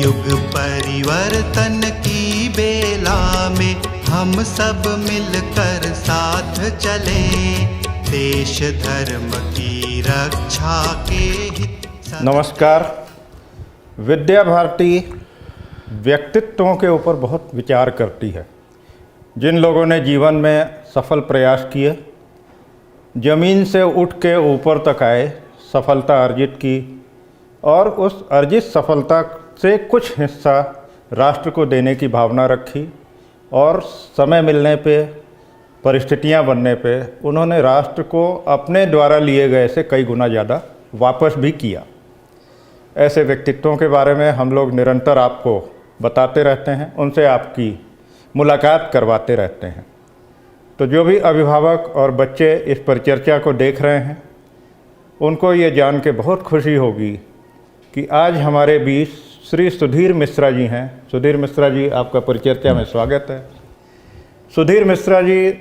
युग परिवर्तन की बेला में हम सब मिलकर साथ चले, देश धर्म की रक्षा के हित। नमस्कार। विद्या भारती व्यक्तित्वों के ऊपर बहुत विचार करती है। जिन लोगों ने जीवन में सफल प्रयास किए, ज़मीन से उठ के ऊपर तक आए, सफलता अर्जित की और उस अर्जित सफलता से कुछ हिस्सा राष्ट्र को देने की भावना रखी और समय मिलने पे, परिस्थितियां बनने पे उन्होंने राष्ट्र को अपने द्वारा लिए गए से कई गुना ज़्यादा वापस भी किया। ऐसे व्यक्तित्वों के बारे में हम लोग निरंतर आपको बताते रहते हैं, उनसे आपकी मुलाकात करवाते रहते हैं। तो जो भी अभिभावक और बच्चे इस परिचर्चा को देख रहे हैं, उनको ये जान के बहुत खुशी होगी कि आज हमारे बीच श्री सुधीर मिश्रा जी हैं। सुधीर मिश्रा जी, आपका परिचर्चा में स्वागत है। सुधीर मिश्रा जी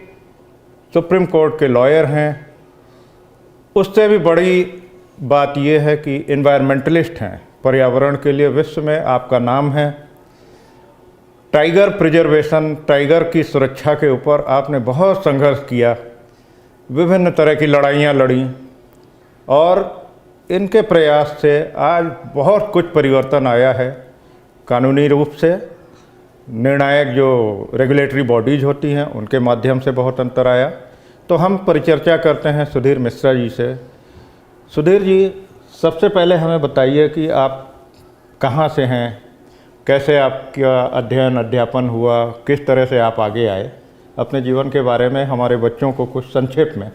सुप्रीम कोर्ट के लॉयर हैं। उससे भी बड़ी बात यह है कि इन्वायरमेंटलिस्ट हैं। पर्यावरण के लिए विश्व में आपका नाम है। टाइगर प्रिजर्वेशन, टाइगर की सुरक्षा के ऊपर आपने बहुत संघर्ष किया, विभिन्न तरह की लड़ाइयाँ लड़ी और इनके प्रयास से आज बहुत कुछ परिवर्तन आया है। कानूनी रूप से निर्णायक जो रेगुलेटरी बॉडीज़ होती हैं, उनके माध्यम से बहुत अंतर आया। तो हम परिचर्चा करते हैं सुधीर मिश्रा जी से। सुधीर जी, सबसे पहले हमें बताइए कि आप कहाँ से हैं, कैसे आपका अध्यापन हुआ, किस तरह से आप आगे आए। अपने जीवन के बारे में हमारे बच्चों को कुछ संक्षेप में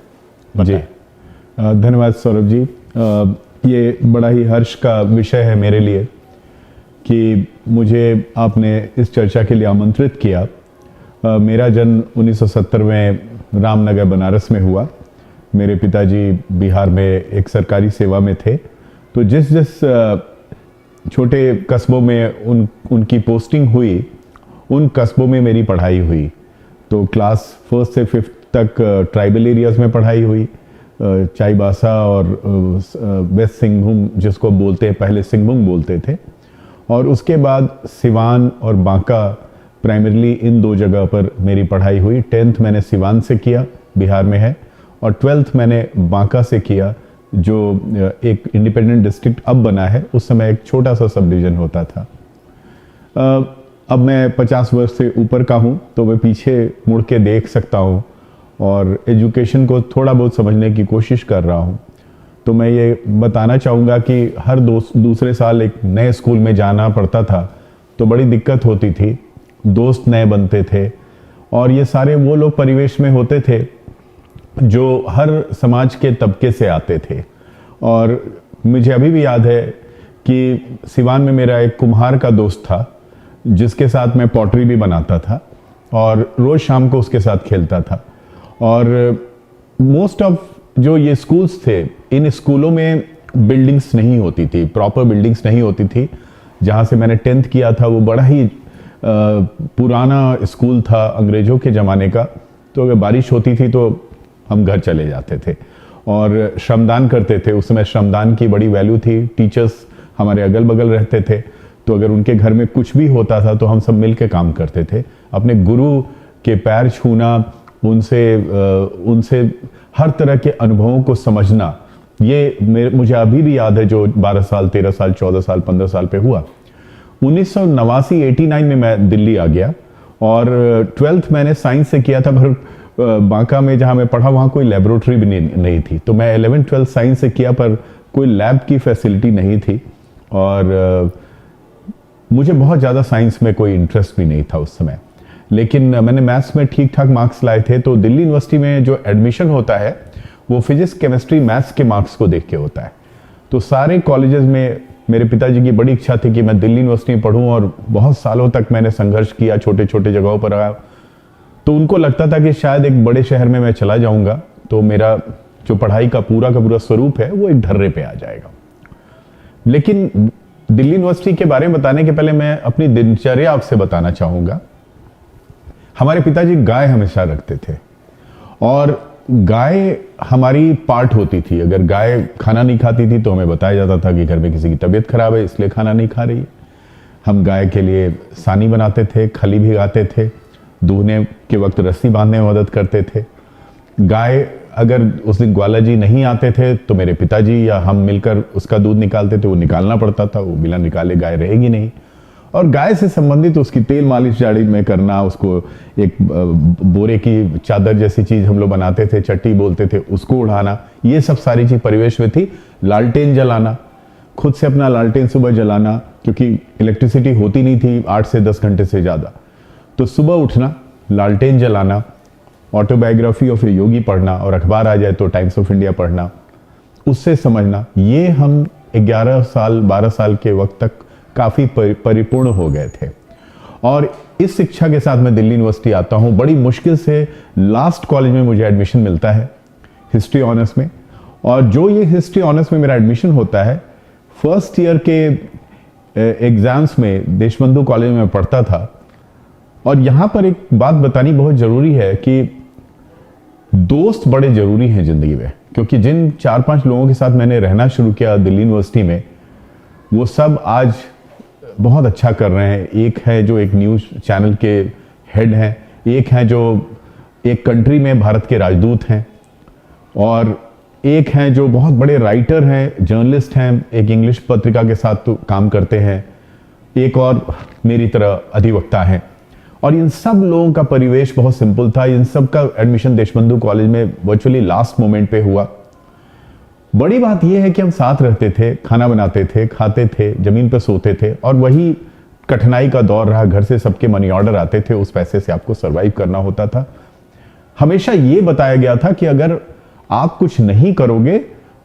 बताएं। जी, धन्यवाद सौरभ जी। ये बड़ा ही हर्ष का विषय है मेरे लिए कि मुझे आपने इस चर्चा के लिए आमंत्रित किया। मेरा जन्म 1970 में रामनगर बनारस में हुआ। मेरे पिताजी बिहार में एक सरकारी सेवा में थे। तो जिस छोटे कस्बों में उनकी पोस्टिंग हुई, उन कस्बों में मेरी पढ़ाई हुई। तो क्लास 1 से 5 तक ट्राइबल एरियाज़ में पढ़ाई हुई, चाईबासा और वेस्ट सिंहभूम जिसको बोलते हैं, पहले सिंहभूम बोलते थे। और उसके बाद सिवान और बांका, प्राइमरीली इन 2 जगह पर मेरी पढ़ाई हुई। 10th मैंने सिवान से किया, बिहार में है, और 12th मैंने बांका से किया, जो एक इंडिपेंडेंट डिस्ट्रिक्ट अब बना है। उस समय एक छोटा सा सब डिवीज़न होता था। अब मैं 50 वर्ष से ऊपर का हूँ, तो मैं पीछे मुड़ के देख सकता हूँ और एजुकेशन को थोड़ा बहुत समझने की कोशिश कर रहा हूँ। तो मैं ये बताना चाहूँगा कि हर दूसरे साल एक नए स्कूल में जाना पड़ता था, तो बड़ी दिक्कत होती थी। दोस्त नए बनते थे और ये सारे वो लोग परिवेश में होते थे जो हर समाज के तबके से आते थे। और मुझे अभी भी याद है कि सिवान में मेरा एक कुम्हार का दोस्त था, जिसके साथ मैं पॉटरी भी बनाता था और रोज़ शाम को उसके साथ खेलता था। और मोस्ट ऑफ जो ये स्कूल्स थे, इन स्कूलों में बिल्डिंग्स नहीं होती थी, प्रॉपर बिल्डिंग्स नहीं होती थी। जहाँ से मैंने 10th किया था वो बड़ा ही पुराना स्कूल था, अंग्रेज़ों के ज़माने का। तो अगर बारिश होती थी तो हम घर चले जाते थे और श्रमदान करते थे। उस समय श्रमदान की बड़ी वैल्यू थी। टीचर्स हमारे अगल बगल रहते थे, तो अगर उनके घर में कुछ भी होता था तो हम सब मिल के काम करते थे। अपने गुरु के पैर छूना, उनसे हर तरह के अनुभवों को समझना, ये मुझे अभी भी याद है, जो 12 साल, 13 साल, 14 साल, 15 साल पे हुआ। 1989 में मैं दिल्ली आ गया और 12th मैंने साइंस से किया था। पर बांका में जहाँ मैं पढ़ा वहाँ कोई लेबोरेटरी भी नहीं थी। तो मैं 11th-12th साइंस से किया, पर कोई लैब की फैसिलिटी नहीं थी और मुझे बहुत ज़्यादा साइंस में कोई इंटरेस्ट भी नहीं था उस समय। लेकिन मैंने मैथ्स में ठीक ठाक मार्क्स लाए थे। तो दिल्ली यूनिवर्सिटी में जो एडमिशन होता है वो फिजिक्स, केमिस्ट्री, मैथ्स के मार्क्स को देख के होता है। तो सारे कॉलेजेस में मेरे पिताजी की बड़ी इच्छा थी कि मैं दिल्ली यूनिवर्सिटी में पढ़ूं और बहुत सालों तक मैंने संघर्ष किया, छोटे छोटे जगहों पर आया। तो उनको लगता था कि शायद एक बड़े शहर में मैं चला जाऊंगा तो मेरा जो पढ़ाई का पूरा स्वरूप है वो एक ढर्रे पे आ जाएगा। लेकिन दिल्ली यूनिवर्सिटी के बारे में बताने के पहले मैं अपनी दिनचर्या आपसे बताना चाहूँगा। हमारे पिताजी गाय हमेशा रखते थे और गाय हमारी पार्ट होती थी। अगर गाय खाना नहीं खाती थी तो हमें बताया जाता था कि घर में किसी की तबीयत खराब है इसलिए खाना नहीं खा रही है। हम गाय के लिए सानी बनाते थे, खली भिगाते थे, दूहने के वक्त रस्सी बांधने में मदद करते थे। गाय अगर उस दिन ग्वाला जी नहीं आते थे तो मेरे पिताजी या हम मिलकर उसका दूध निकालते थे, वो निकालना पड़ता था, वो बिना निकाले गाय रहेगी नहीं। और गाय से संबंधित उसकी तेल मालिश झाड़ी में करना, उसको एक बोरे की चादर जैसी चीज हम लोग बनाते थे, चट्टी बोलते थे, उसको उड़ाना, ये सब सारी चीज परिवेश में थी। लालटेन जलाना, खुद से अपना लालटेन सुबह जलाना, क्योंकि इलेक्ट्रिसिटी होती नहीं थी 8 से 10 घंटे से ज़्यादा, तो सुबह उठना, लालटेन जलाना, ऑटोबायोग्राफी ऑफ ए योगी पढ़ना, और अखबार आ जाए तो टाइम्स ऑफ इंडिया पढ़ना, उससे समझना। ये हम 11 साल 12 साल के वक्त तक काफ़ी परिपूर्ण हो गए थे। और इस शिक्षा के साथ मैं दिल्ली यूनिवर्सिटी आता हूँ। बड़ी मुश्किल से लास्ट कॉलेज में मुझे एडमिशन मिलता है हिस्ट्री ऑनर्स में, और जो ये हिस्ट्री ऑनर्स में मेरा एडमिशन होता है, फर्स्ट ईयर के एग्जाम्स में देशबंधु कॉलेज में पढ़ता था। और यहाँ पर एक बात बतानी बहुत ज़रूरी है कि दोस्त बड़े ज़रूरी हैं ज़िंदगी में, क्योंकि जिन 4-5 लोगों के साथ मैंने रहना शुरू किया दिल्ली यूनिवर्सिटी में, वो सब आज बहुत अच्छा कर रहे हैं। एक है जो एक न्यूज़ चैनल के हेड हैं, एक है जो एक कंट्री में भारत के राजदूत हैं, और एक हैं जो बहुत बड़े राइटर हैं, जर्नलिस्ट हैं, एक इंग्लिश पत्रिका के साथ तो काम करते हैं, एक और मेरी तरह अधिवक्ता हैं। और इन सब लोगों का परिवेश बहुत सिंपल था। इन सब का एडमिशन देशबंधु कॉलेज में वर्चुअली लास्ट मोमेंट पे हुआ। बड़ी बात यह है कि हम साथ रहते थे, खाना बनाते थे, खाते थे, जमीन पर सोते थे, और वही कठिनाई का दौर रहा। घर से सबके मनी ऑर्डर आते थे, उस पैसे से आपको सर्वाइव करना होता था। हमेशा ये बताया गया था कि अगर आप कुछ नहीं करोगे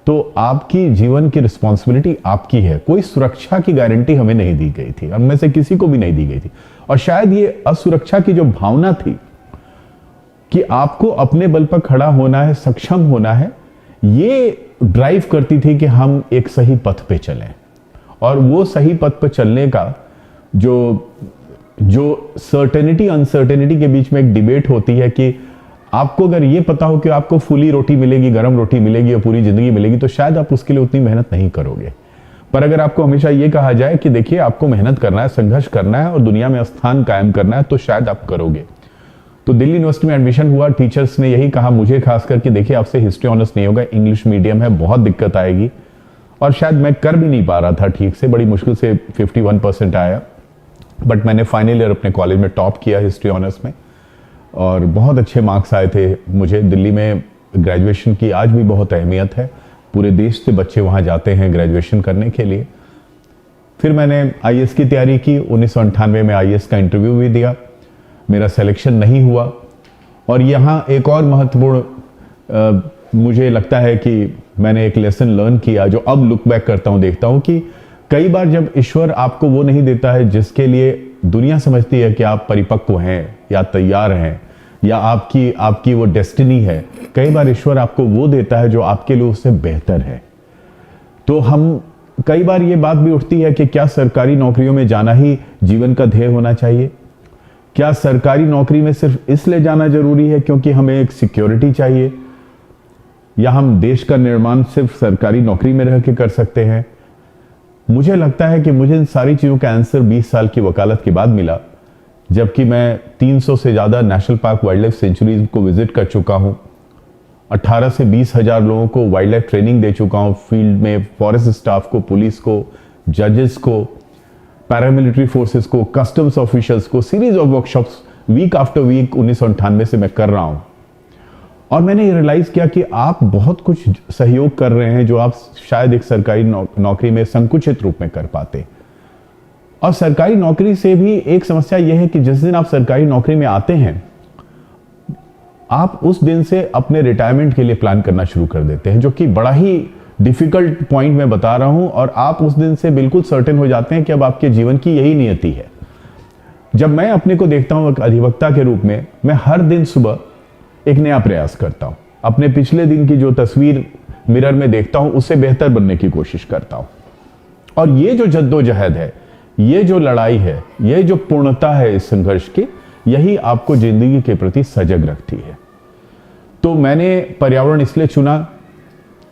तो आपकी जीवन की रिस्पॉन्सिबिलिटी आपकी है। कोई सुरक्षा की गारंटी हमें नहीं दी गई थी, हम में से किसी को भी नहीं दी गई थी। और शायद ये असुरक्षा की जो भावना थी कि आपको अपने बल पर खड़ा होना है, सक्षम होना है, ये ड्राइव करती थी कि हम एक सही पथ पे चलें। और वो सही पथ पे चलने का जो सर्टेनिटी अनसर्टेनिटी के बीच में एक डिबेट होती है कि आपको अगर ये पता हो कि आपको फूली रोटी मिलेगी, गर्म रोटी मिलेगी और पूरी जिंदगी मिलेगी, तो शायद आप उसके लिए उतनी मेहनत नहीं करोगे। पर अगर आपको हमेशा ये कहा जाए कि देखिए आपको मेहनत करना है, संघर्ष करना है और दुनिया में स्थान कायम करना है, तो शायद आप करोगे। तो दिल्ली यूनिवर्सिटी में एडमिशन हुआ। टीचर्स ने यही कहा मुझे खास करके, देखिए आपसे हिस्ट्री ऑनर्स नहीं होगा, इंग्लिश मीडियम है, बहुत दिक्कत आएगी। और शायद मैं कर भी नहीं पा रहा था ठीक से, बड़ी मुश्किल से 51% आया। बट मैंने फाइनल ईयर अपने कॉलेज में टॉप किया हिस्ट्री ऑनर्स में, और बहुत अच्छे मार्क्स आए थे मुझे। दिल्ली में ग्रेजुएशन की आज भी बहुत अहमियत है, पूरे देश से बच्चे वहाँ जाते हैं ग्रेजुएशन करने के लिए। फिर मैंने आईएएस की तैयारी की। 1998 में आईएएस का इंटरव्यू भी दिया, मेरा सिलेक्शन नहीं हुआ। और यहाँ एक और महत्वपूर्ण मुझे लगता है कि मैंने एक लेसन लर्न किया, जो अब लुक बैक करता हूँ, देखता हूँ कि कई बार जब ईश्वर आपको वो नहीं देता है जिसके लिए दुनिया समझती है कि आप परिपक्व हैं या तैयार हैं या आपकी वो डेस्टिनी है, कई बार ईश्वर आपको वो देता है जो आपके लिए उससे बेहतर है। तो हम कई बार ये बात भी उठती है कि क्या सरकारी नौकरियों में जाना ही जीवन का ध्येय होना चाहिए? क्या सरकारी नौकरी में सिर्फ इसलिए जाना जरूरी है क्योंकि हमें एक सिक्योरिटी चाहिए, या हम देश का निर्माण सिर्फ सरकारी नौकरी में रह के कर सकते हैं? मुझे लगता है कि मुझे इन सारी चीज़ों का आंसर 20 साल की वकालत के बाद मिला, जबकि मैं 300 से ज़्यादा national park wild life sanctuaries को विजिट कर चुका हूँ, 18 से 20 हज़ार लोगों को वाइल्ड लाइफ ट्रेनिंग दे चुका हूँ, फील्ड में फॉरेस्ट स्टाफ को, पुलिस को, जजेस को, पैरामिलिट्री फोर्सेस को, कस्टम्स ऑफिशियल्स को, series of workshops week after week 1998 से मैं कर रहा हूँ। और मैंने ये रियलाइज किया कि आप बहुत कुछ सहयोग कर रहे हैं जो आप शायद एक सरकारी नौकरी में संकुचित रूप में कर पाते। और सरकारी नौकरी से भी एक समस्या यह है कि जिस दिन आप सरकारी नौकरी में आते हैं, आप उस दिन से अपने रिटायरमेंट के लिए प्लान करना शुरू कर देते हैं, जो कि बड़ा ही डिफिकल्ट पॉइंट मैं बता रहा हूं। और आप उस दिन से बिल्कुल सर्टेन हो जाते हैं कि अब आपके जीवन की यही नियति है। जब मैं अपने को देखता हूं एक अधिवक्ता के रूप में, मैं हर दिन सुबह एक नया प्रयास करता हूं। अपने पिछले दिन की जो तस्वीर मिरर में देखता हूं, उससे बेहतर बनने की कोशिश करता हूं। और ये जो जद्दोजहद है, ये जो लड़ाई है, ये जो पूर्णता है इस संघर्ष की, यही आपको जिंदगी के प्रति सजग रखती है। तो मैंने पर्यावरण इसलिए चुना,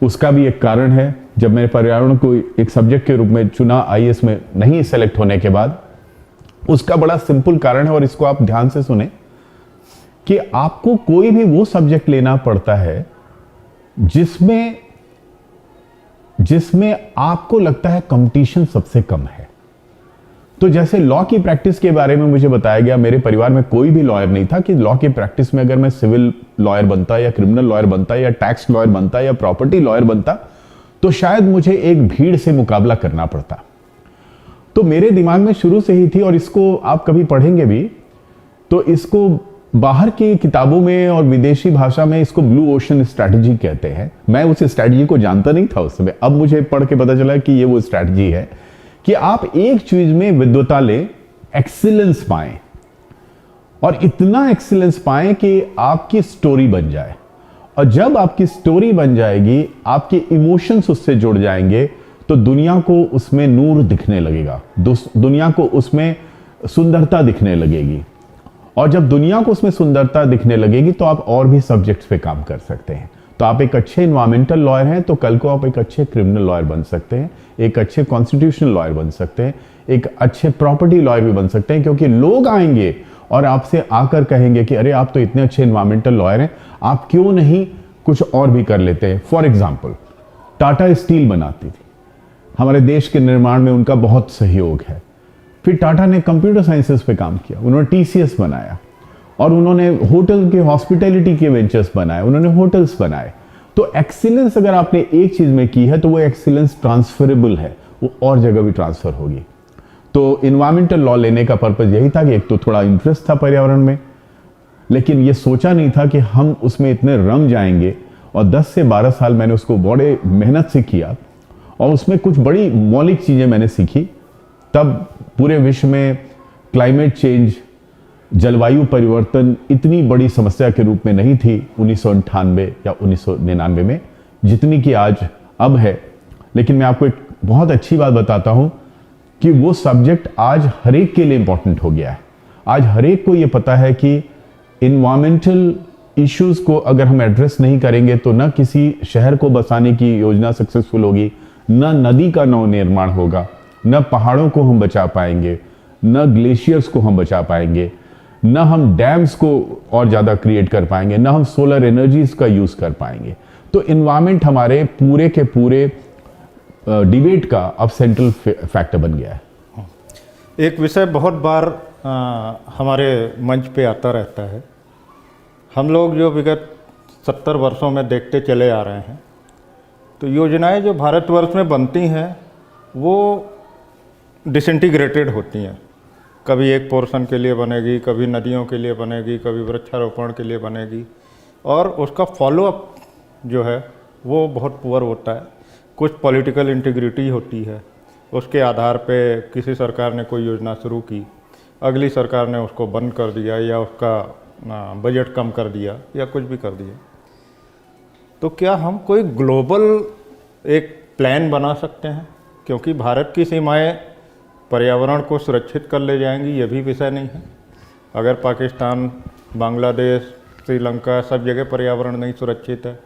उसका भी एक कारण है। जब मैंने पर्यावरण को एक सब्जेक्ट के रूप में चुना आईएएस में नहीं सेलेक्ट होने के बाद, उसका बड़ा सिंपल कारण है, और इसको आप ध्यान से सुने, कि आपको कोई भी वो सब्जेक्ट लेना पड़ता है जिसमें आपको लगता है कंपटीशन सबसे कम है। तो जैसे लॉ की प्रैक्टिस के बारे में मुझे बताया गया, मेरे परिवार में कोई भी लॉयर नहीं था, कि लॉ की प्रैक्टिस में अगर मैं सिविल लॉयर बनता या क्रिमिनल लॉयर बनता या टैक्स लॉयर बनता या प्रॉपर्टी लॉयर बनता तो शायद मुझे एक भीड़ से मुकाबला करना पड़ता। तो मेरे दिमाग में शुरू से ही थी, और इसको आप कभी पढ़ेंगे भी तो इसको बाहर की किताबों में और विदेशी भाषा में इसको ब्लू ओशन स्ट्रैटेजी कहते हैं। मैं उस स्ट्रैटेजी को जानता नहीं था उस समय, अब मुझे पढ़ के पता चला कि ये वो स्ट्रैटेजी है कि आप एक चीज में विद्वता लें, एक्सीलेंस पाएं, और इतना एक्सीलेंस पाएं कि आपकी स्टोरी बन जाए। और जब आपकी स्टोरी बन जाएगी, आपके इमोशंस उससे जुड़ जाएंगे, तो दुनिया को उसमें नूर दिखने लगेगा, दुनिया को उसमें सुंदरता दिखने लगेगी। और जब दुनिया को उसमें सुंदरता दिखने लगेगी तो आप और भी सब्जेक्ट्स पे काम कर सकते हैं। तो आप एक अच्छे इन्वायरमेंटल लॉयर हैं तो कल को आप एक अच्छे क्रिमिनल लॉयर बन सकते हैं, एक अच्छे कॉन्स्टिट्यूशनल लॉयर बन सकते हैं, एक अच्छे प्रॉपर्टी लॉयर भी बन सकते हैं, क्योंकि लोग आएंगे और आपसे आकर कहेंगे कि अरे आप तो इतने अच्छे इन्वायरमेंटल लॉयर हैं, आप क्यों नहीं कुछ और भी कर लेते हैं। फॉर एग्जाम्पल, टाटा स्टील बनाती थी, हमारे देश के निर्माण में उनका बहुत सहयोग है। फिर टाटा ने कंप्यूटर साइंसेस पे काम किया, उन्होंने टीसीएस बनाया, और उन्होंने होटल के हॉस्पिटैलिटी के वेंचर्स बनाए, उन्होंने होटल्स बनाए। तो एक्सीलेंस अगर आपने एक चीज में की है तो वो एक्सीलेंस ट्रांसफरेबल है, वो और जगह भी ट्रांसफर होगी। तो इन्वायरमेंटल लॉ लेने का पर्पज यही था कि एक तो थोड़ा इंटरेस्ट था पर्यावरण में, लेकिन ये सोचा नहीं था कि हम उसमें इतने रम जाएंगे। और 10 से 12 साल मैंने उसको बड़े मेहनत से किया, और उसमें कुछ बड़ी मौलिक चीजें मैंने सीखी। तब पूरे विश्व में क्लाइमेट चेंज, जलवायु परिवर्तन इतनी बड़ी समस्या के रूप में नहीं थी 1998 या 1999 में, जितनी कि आज अब है। लेकिन मैं आपको एक बहुत अच्छी बात बताता हूं कि वो सब्जेक्ट आज हर एक के लिए इंपॉर्टेंट हो गया है। आज हर एक को ये पता है कि इन्वायरमेंटल इश्यूज को अगर हम एड्रेस नहीं करेंगे तो न किसी शहर को बसाने की योजना सक्सेसफुल होगी, न नदी का नव निर्माण होगा, न पहाड़ों को हम बचा पाएंगे, न ग्लेशियर्स को हम बचा पाएंगे, न हम डैम्स को और ज़्यादा क्रिएट कर पाएंगे, न हम सोलर एनर्जीज का यूज़ कर पाएंगे। तो इन्वायरमेंट हमारे पूरे के पूरे डिबेट का अब सेंट्रल फैक्टर बन गया है। एक विषय बहुत बार हमारे मंच पे आता रहता है। हम लोग जो विगत 70 वर्षों में देखते चले आ रहे हैं, तो योजनाएं जो भारतवर्ष में बनती हैं वो डिसइंटीग्रेटेड होती हैं। कभी एक पोर्शन के लिए बनेगी, कभी नदियों के लिए बनेगी, कभी वृक्षारोपण के लिए बनेगी, और उसका फॉलोअप जो है वो बहुत पुअर होता है। कुछ पॉलिटिकल इंटीग्रिटी होती है, उसके आधार पे किसी सरकार ने कोई योजना शुरू की, अगली सरकार ने उसको बंद कर दिया या उसका बजट कम कर दिया या कुछ भी कर दिया। तो क्या हम कोई ग्लोबल एक प्लान बना सकते हैं? क्योंकि भारत की सीमाएं पर्यावरण को सुरक्षित कर ले जाएंगी, ये भी विषय नहीं है। अगर पाकिस्तान, बांग्लादेश, श्रीलंका सब जगह पर्यावरण नहीं सुरक्षित है,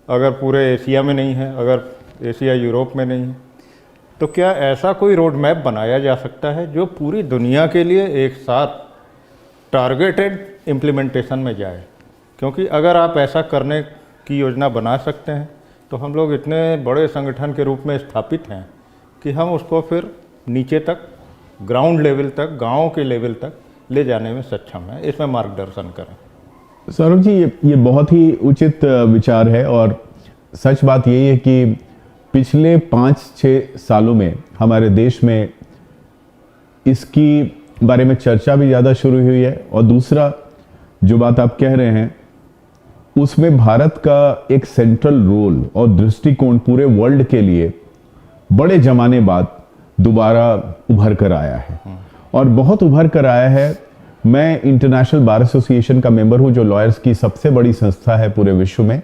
अगर पूरे एशिया में नहीं है, अगर एशिया यूरोप में नहीं है, तो क्या ऐसा कोई रोड मैप बनाया जा सकता है जो पूरी दुनिया के लिए एक साथ टारगेटेड इम्प्लीमेंटेशन में जाए? क्योंकि अगर आप ऐसा करने की योजना बना सकते हैं तो हम लोग इतने बड़े संगठन के रूप में स्थापित हैं कि हम उसको फिर नीचे तक, ग्राउंड लेवल तक, गाँव के लेवल तक ले जाने में सक्षम है। इसमें मार्गदर्शन करें। सौरभ जी, ये बहुत ही उचित विचार है, और सच बात यही है कि पिछले 5-6 सालों में हमारे देश में इसकी बारे में चर्चा भी ज़्यादा शुरू हुई है। और दूसरा जो बात आप कह रहे हैं उसमें भारत का एक सेंट्रल रोल और दृष्टिकोण पूरे वर्ल्ड के लिए बड़े जमाने बाद दोबारा उभर कर आया है, और बहुत उभर कर आया है। मैं इंटरनेशनल बार एसोसिएशन का मेंबर हूं, जो लॉयर्स की सबसे बड़ी संस्था है पूरे विश्व में।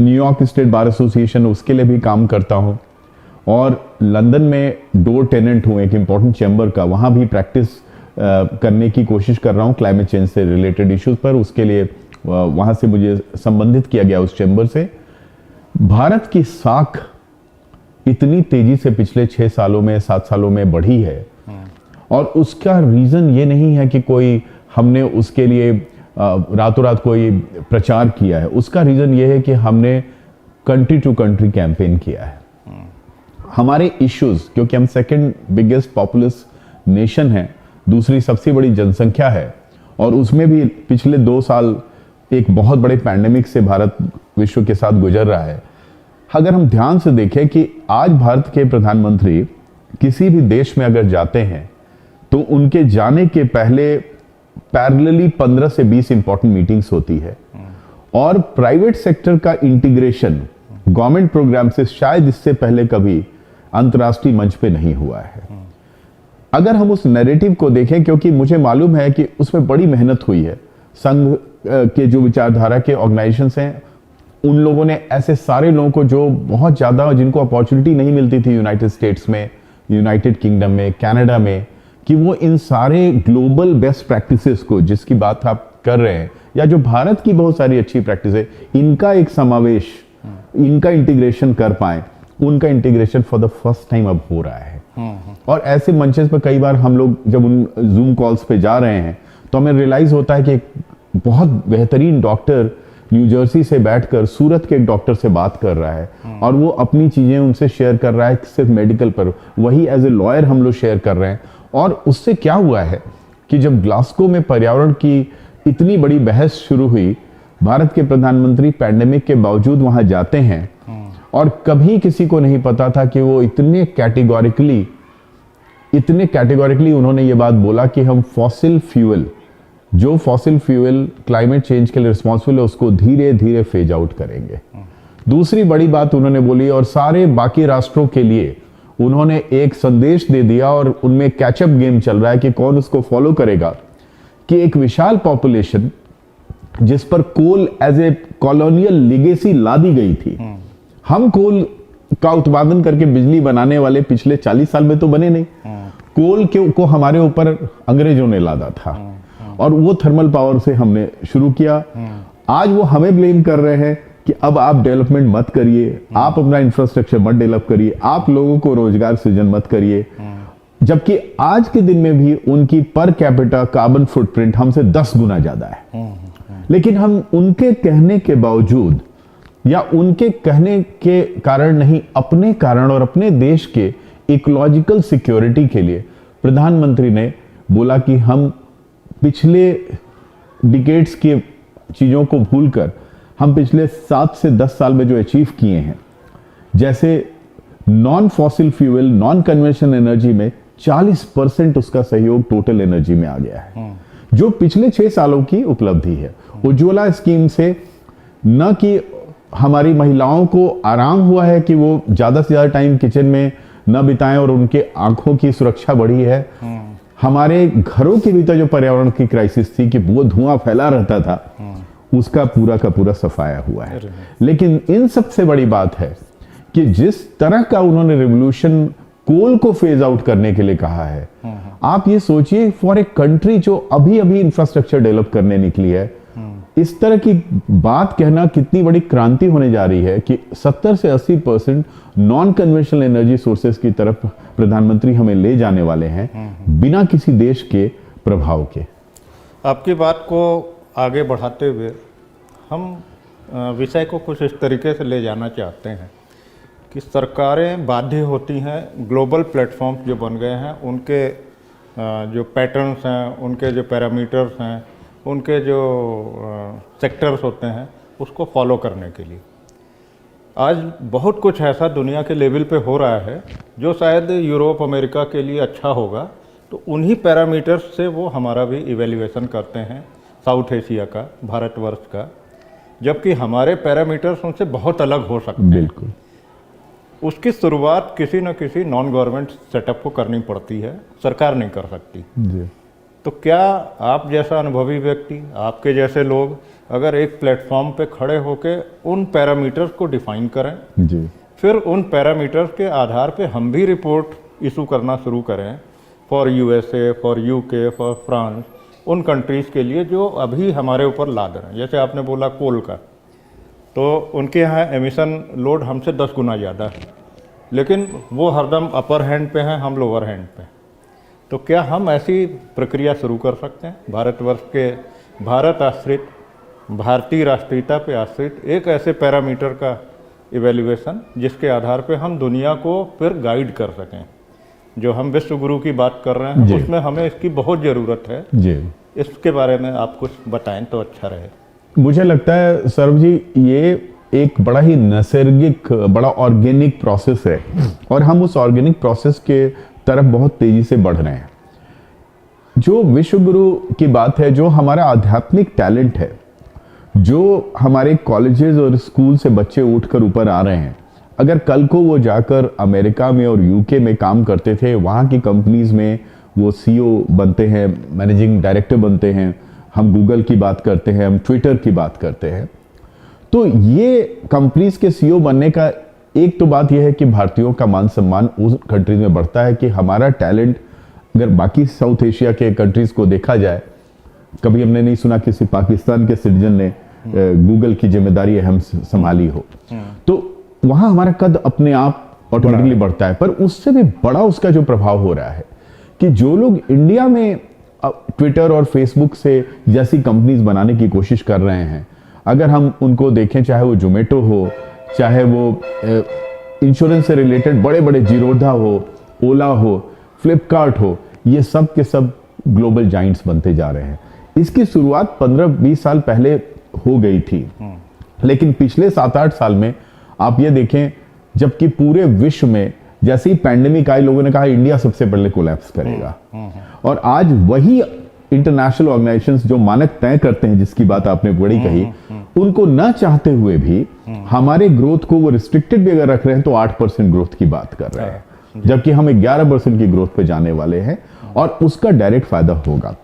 न्यूयॉर्क स्टेट बार एसोसिएशन, उसके लिए भी काम करता हूं, और लंदन में डोर टेनेंट हूं एक इम्पॉर्टेंट चैम्बर का, वहां भी प्रैक्टिस करने की कोशिश कर रहा हूं क्लाइमेट चेंज से रिलेटेड इश्यूज पर। उसके लिए वहां से मुझे संबंधित किया गया उस चैम्बर से। भारत की साख इतनी तेजी से पिछले 6 सालों में, 7 सालों में बढ़ी है, और उसका रीज़न ये नहीं है कि कोई हमने उसके लिए रातों रात कोई प्रचार किया है। उसका रीज़न ये है कि हमने कंट्री टू कंट्री कैंपेन किया है। हमारे इश्यूज, क्योंकि हम सेकंड बिगेस्ट पॉपुलस नेशन है, दूसरी सबसे बड़ी जनसंख्या है, और उसमें भी पिछले 2 साल एक बहुत बड़े पैंडेमिक से भारत विश्व के साथ गुजर रहा है। अगर हम ध्यान से देखें कि आज भारत के प्रधानमंत्री किसी भी देश में अगर जाते हैं तो उनके जाने के पहले पैरेलली 15 से 20 इंपॉर्टेंट मीटिंग्स होती है, और प्राइवेट सेक्टर का इंटीग्रेशन गवर्नमेंट प्रोग्राम से शायद इससे पहले कभी अंतर्राष्ट्रीय मंच पे नहीं हुआ है। अगर हम उस नैरेटिव को देखें, क्योंकि मुझे मालूम है कि उसमें बड़ी मेहनत हुई है, संघ के जो विचारधारा के ऑर्गेनाइजेशंस हैं उन लोगों ने ऐसे सारे लोगों को जो बहुत ज़्यादा, जिनको अपॉर्चुनिटी नहीं मिलती थी यूनाइटेड स्टेट्स में, यूनाइटेड किंगडम में, कनाडा में, कि वो इन सारे ग्लोबल बेस्ट प्रैक्टिसेस को, जिसकी बात आप कर रहे हैं, या जो भारत की बहुत सारी अच्छी प्रैक्टिस है, इनका एक समावेश, इनका इंटीग्रेशन कर पाए। उनका integration for the first time अब हो रहा है। और ऐसे मंचेस पर कई बार हम लोग जब उन जूम कॉल्स पे जा रहे हैं तो हमें रियलाइज होता है कि एक बहुत बेहतरीन डॉक्टर न्यू जर्सी से बैठकर सूरत के एक डॉक्टर से बात कर रहा है, और वो अपनी चीजें उनसे शेयर कर रहा है, सिर्फ मेडिकल पर, वही एज ए लॉयर हम लोग शेयर कर रहे हैं। और उससे क्या हुआ है कि जब ग्लासगो में पर्यावरण की इतनी बड़ी बहस शुरू हुई, भारत के प्रधानमंत्री पैंडेमिक के बावजूद वहां जाते हैं, और कभी किसी को नहीं पता था कि वो इतने कैटेगोरिकली उन्होंने ये बात बोला कि हम फॉसिल फ्यूल क्लाइमेट चेंज के लिए रिस्पॉन्सिबल है, उसको धीरे धीरे फेज आउट करेंगे। दूसरी बड़ी बात उन्होंने बोली, और सारे बाकी राष्ट्रों के लिए उन्होंने एक संदेश दे दिया, और उनमें कैचअप गेम चल रहा है कि कौन उसको फॉलो करेगा, कि एक विशाल पॉपुलेशन जिस पर coal as a colonial legacy ला दी गई थी, हम कोल का उत्पादन करके बिजली बनाने वाले पिछले 40 साल में तो बने नहीं। कोल को हमारे ऊपर अंग्रेजों ने लादा था, और वो थर्मल पावर से हमने शुरू किया। आज वो हमें ब्लेम कर रहे हैं कि अब आप डेवलपमेंट मत करिए, आप अपना इंफ्रास्ट्रक्चर मत डेवलप करिए, आप लोगों को रोजगार सृजन मत करिए, जबकि आज के दिन में भी उनकी पर कैपिटा कार्बन फुटप्रिंट हमसे 10 गुना ज्यादा है। लेकिन हम उनके कहने के बावजूद, या उनके कहने के कारण नहीं, अपने कारण और अपने देश के इकोलॉजिकल सिक्योरिटी के लिए प्रधानमंत्री ने बोला कि हम पिछले डिकेड्स की चीजों को भूलकर हम पिछले 7 से 10 साल में जो अचीव किए हैं, जैसे non fossil fuel, non conventional energy में 40% उसका सहयोग टोटल एनर्जी में आ गया है, जो पिछले 6 सालों की उपलब्धि है। उज्ज्वला स्कीम से न कि हमारी महिलाओं को आराम हुआ है कि वो ज्यादा से ज्यादा टाइम किचन में न बिताएं और उनके आंखों की सुरक्षा बढ़ी है, हमारे घरों के भीतर जो पर्यावरण की क्राइसिस थी कि वो धुआं फैला रहता था, उसका पूरा का पूरा सफाया हुआ है। लेकिन इन सबसे बड़ी बात है कि जिस तरह का उन्होंने रिवोल्यूशन कोल को फेज आउट करने के लिए कहा है, आप ये सोचिए फॉर ए कंट्री जो अभी अभी इंफ्रास्ट्रक्चर डेवलप करने निकली है, इस तरह की बात कहना कितनी बड़ी क्रांति होने जा रही है कि 70 से 80% नॉन कन्वेंशनल एनर्जी सोर्सेस की तरफ प्रधानमंत्री हमें ले जाने वाले हैं, बिना किसी देश के प्रभाव के। आपकी बात को आगे बढ़ाते हुए हम विषय को कुछ इस तरीके से ले जाना चाहते हैं कि सरकारें बाध्य होती हैं, ग्लोबल प्लेटफॉर्म जो बन गए हैं उनके जो पैटर्न्स हैं, उनके जो पैरामीटर्स हैं, उनके जो सेक्टर्स होते हैं, उसको फॉलो करने के लिए। आज बहुत कुछ ऐसा दुनिया के लेवल पे हो रहा है जो शायद यूरोप अमेरिका के लिए अच्छा होगा, तो उन्हीं पैरामीटर्स से वो हमारा भी इवैल्यूएशन करते हैं, साउथ एशिया का, भारतवर्ष का, जबकि हमारे पैरामीटर्स उनसे बहुत अलग हो सकते हैं। बिल्कुल। उसकी शुरुआत किसी न किसी नॉन गवर्नमेंट सेटअप को करनी पड़ती है, सरकार नहीं कर सकती जी। तो क्या आप जैसा अनुभवी व्यक्ति, आपके जैसे लोग अगर एक प्लेटफॉर्म पे खड़े होकर उन पैरामीटर्स को डिफाइन करें, जी, फिर उन पैरामीटर्स के आधार पे हम भी रिपोर्ट इशू करना शुरू करें for USA, for UK, for France, उन कंट्रीज़ के लिए जो अभी हमारे ऊपर लाद रहे हैं। जैसे आपने बोला कोल का, तो उनके यहाँ एमिशन लोड हमसे 10 गुना ज़्यादा है, लेकिन वो हरदम अपर हैंड पे हैं, हम लोअर हैंड पे। तो क्या हम ऐसी प्रक्रिया शुरू कर सकते हैं भारतवर्ष के भारत आश्रित, भारतीय राष्ट्रीयता पे आश्रित एक ऐसे पैरामीटर का इवैल्यूएशन जिसके आधार पे हम दुनिया को फिर गाइड कर सकें? जो हम विश्व गुरु की बात कर रहे हैं उसमें हमें इसकी बहुत ज़रूरत है जी। इसके बारे में आप कुछ बताएं तो अच्छा रहे। मुझे लगता है सौरभ जी, ये एक बड़ा ही नैसर्गिक, बड़ा ऑर्गेनिक प्रोसेस है और हम उस ऑर्गेनिक प्रोसेस के तरफ बहुत तेजी से बढ़ रहे हैं। जो विश्व गुरु की बात है, जो हमारा आध्यात्मिक टैलेंट है, जो हमारे कॉलेजेस और स्कूल से बच्चे उठकर ऊपर आ रहे हैं, अगर कल को वो जाकर अमेरिका में और यूके में काम करते थे, वहाँ की कंपनीज में वो सीईओ बनते हैं, मैनेजिंग डायरेक्टर बनते हैं, हम गूगल की बात करते हैं, हम ट्विटर की बात करते हैं, तो ये कंपनीज के सीईओ बनने का एक तो बात यह है कि भारतीयों का मान सम्मान उस कंट्रीज में बढ़ता है कि हमारा टैलेंट, अगर बाकी साउथ एशिया के कंट्रीज को देखा जाए, कभी हमने नहीं सुना किसी पाकिस्तान के सिटीजन ने गूगल की जिम्मेदारी अहम संभाली हो, तो वहां हमारा कद अपने आप ऑटोमेटिकली बढ़ता है। पर उससे भी बड़ा उसका जो प्रभाव हो रहा है कि जो लोग इंडिया में ट्विटर और फेसबुक से जैसी कंपनीज बनाने की कोशिश कर रहे हैं, अगर हम उनको देखें, चाहे वो जोमेटो हो, चाहे वो इंश्योरेंस से रिलेटेड बड़े बड़े जीरोधा हो, ओला हो, फ्लिपकार्ट हो, ये सब के सब ग्लोबल जाइंट्स बनते जा रहे हैं। इसकी शुरुआत 15-20 साल पहले हो गई थी, लेकिन पिछले 7-8 साल में आप ये देखें, जबकि पूरे विश्व में जैसे ही पैंडेमिक आई, लोगों ने कहा इंडिया सबसे पहले कोलैप्स करेगा, और आज वही इंटरनेशनल ऑर्गेनाइजेशंस जो मानक तय करते हैं, जिसकी बात आपने बड़ी कही, उनको ना चाहते हुए भी हमारे ग्रोथ को वो रिस्ट्रिक्टेड भी अगर रख रहे हैं तो 8% ग्रोथ की बात कर रहे हैं, जबकि हम 11% की ग्रोथ पे जाने वाले हैं और उसका डायरेक्ट फायदा होगा।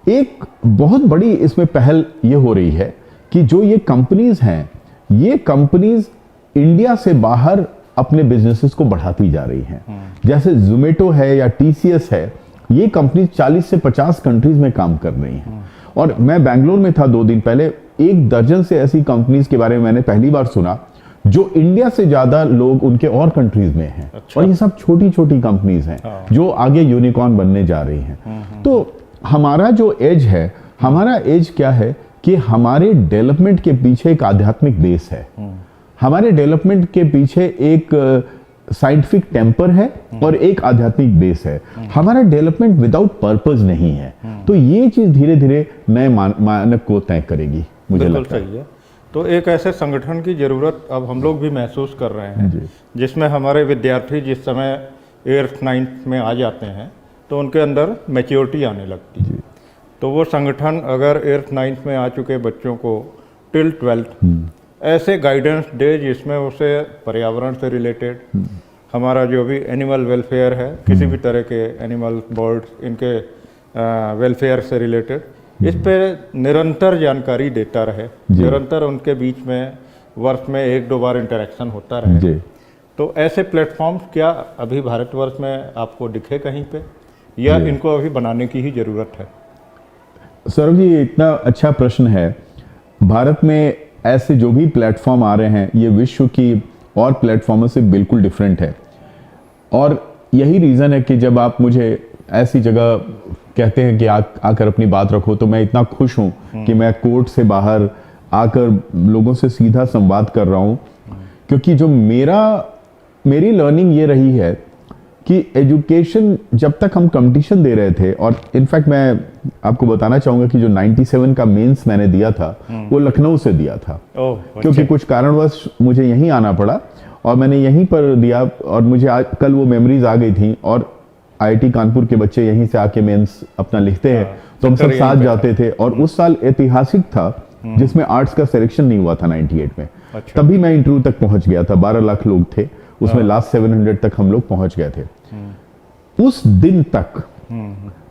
एक बहुत बड़ी इसमें पहल ये हो रही है कि जो ये कंपनीज हैं, ये कंपनीज इंडिया से बाहर अपने बिजनेसेस को बढ़ाती जा रही हैं। जैसे जोमेटो है या टीसीएस है, ये कंपनी 40 से 50 कंट्रीज में काम कर रही हैं। और मैं बेंगलोर में था 2 दिन पहले, 1 दर्जन से ऐसी कंपनीज के बारे में मैंने पहली बार सुना जो इंडिया से ज्यादा लोग उनके और कंट्रीज में हैं। अच्छा। और ये सब छोटी छोटी कंपनीज हैं जो आगे यूनिकॉर्न बनने जा रही हैं। तो हमारा जो एज है, हमारा एज क्या है कि हमारे डेवलपमेंट के पीछे एक आध्यात्मिक बेस है, हमारे डेवलपमेंट के पीछे एक साइंटिफिक टेम्पर है और एक आध्यात्मिक बेस है। हमारा डेवलपमेंट विदाउट पर्पस नहीं है। तो ये चीज धीरे धीरे नए मानक को तय करेगी, मुझे लगता है। तो एक ऐसे संगठन की जरूरत अब हम लोग भी महसूस कर रहे हैं, जिसमें हमारे विद्यार्थी जिस समय 8th 9th में आ जाते हैं तो उनके अंदर मैच्योरिटी आने लगती है। तो वो संगठन अगर 8th 9th में आ चुके बच्चों को टिल 12th ऐसे गाइडेंस दे, जिसमें उसे पर्यावरण से रिलेटेड, हमारा जो भी एनिमल वेलफेयर है, किसी भी तरह के एनिमल, बर्ड्स, इनके वेलफेयर से रिलेटेड, इस पे निरंतर जानकारी देता रहे, निरंतर उनके बीच में वर्ष में 1-2 बार इंटरेक्शन होता रहे। तो ऐसे प्लेटफॉर्म्स क्या अभी भारतवर्ष में आपको दिखे कहीं पे, या इनको अभी बनाने की ही जरूरत है? सौरभ जी, इतना अच्छा प्रश्न है। भारत में ऐसे जो भी प्लेटफॉर्म आ रहे हैं, ये विश्व की और प्लेटफॉर्मों से बिल्कुल डिफरेंट है। और यही रीज़न है कि जब आप मुझे ऐसी जगह कहते हैं कि आकर अपनी बात रखो, तो मैं इतना खुश हूँ कि मैं कोर्ट से बाहर आकर लोगों से सीधा संवाद कर रहा हूँ। क्योंकि जो मेरी लर्निंग ये रही है कि एजुकेशन, जब तक हम कंपटीशन दे रहे थे, और इनफैक्ट मैं आपको बताना चाहूँगा कि जो 97 का मेंस मैंने दिया था वो लखनऊ से दिया था। क्योंकि कुछ कारणवश मुझे यहीं आना पड़ा और मैंने यहीं पर दिया, और मुझे कल वो मेमोरीज आ गई थी। और आईआईटी कानपुर के बच्चे यहीं से आके मेंस अपना लिखते हैं, तो हम सब साथ जाते थे। और उस साल ऐतिहासिक था जिसमें आर्ट्स का सिलेक्शन नहीं हुआ था 98 में। तभी मैं इंटरव्यू तक पहुंच गया था, 12 लाख लोग थे उसमें, लास्ट 700 तक हम लोग पहुंच गए थे। उस दिन तक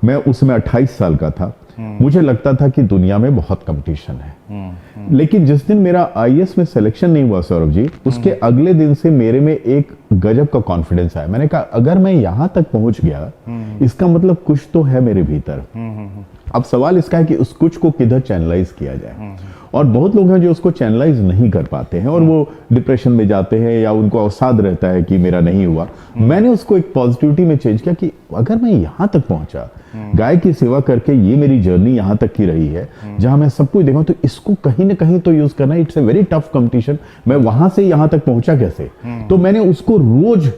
मैं उसमें 28 साल का था, मुझे लगता था कि दुनिया में बहुत कंपटीशन है। लेकिन जिस दिन मेरा आईएएस में सिलेक्शन नहीं हुआ सौरभ जी, उसके अगले दिन से मेरे में एक गजब का कॉन्फिडेंस आया। मैंने कहा अगर मैं यहां तक पहुंच गया, इसका मतलब कुछ तो है मेरे भीतर। अब सवाल इसका है कि उस कुछ को किधर चैनलाइज किया जाए। और बहुत लोग हैं जो उसको चैनलाइज नहीं कर पाते हैं और वो डिप्रेशन में जाते हैं या उनको अवसाद रहता है कि मेरा नहीं हुआ। मैंने उसको एक पॉजिटिविटी में चेंज किया कि अगर मैं यहाँ तक पहुंचा, गाय की सेवा करके ये मेरी जर्नी यहाँ तक की रही है जहाँ मैं सब कुछ देखा, तो इसको कहीं ना कहीं तो यूज करना, it's a very tough competition. मैं वहां से यहाँ तक पहुंचा कैसे? तो मैंने उसको रोज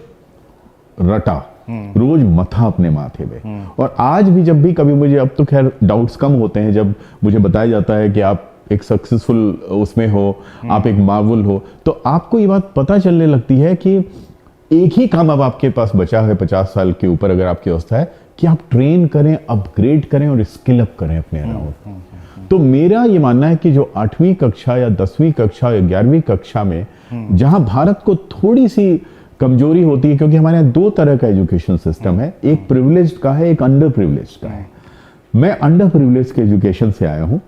रटा, रोज मथा अपने माथे में। और आज भी जब भी कभी मुझे, अब तो खैर डाउट्स कम होते हैं, जब मुझे बताया जाता है कि आप एक सक्सेसफुल उसमें हो, आप एक मार्वल हो, तो आपको ये बात पता चलने लगती है कि एक ही काम अब आपके पास बचा है 50 साल के ऊपर अगर आपकी अवस्था है कि आप ट्रेन करें, अपग्रेड करें और स्किल अप करें अपने अराउंड। तो मेरा ये मानना है कि जो 8वीं कक्षा या 10वीं कक्षा या 11वीं कक्षा में जहां भारत को थोड़ी सी कमजोरी होती है, क्योंकि हमारे यहाँ 2 तरह का एजुकेशन सिस्टम है, एक प्रिविलेज्ड का है, एक अंडर प्रिविलेज्ड का है। मैं अंडर प्रिविलेज के एजुकेशन से आया हूँ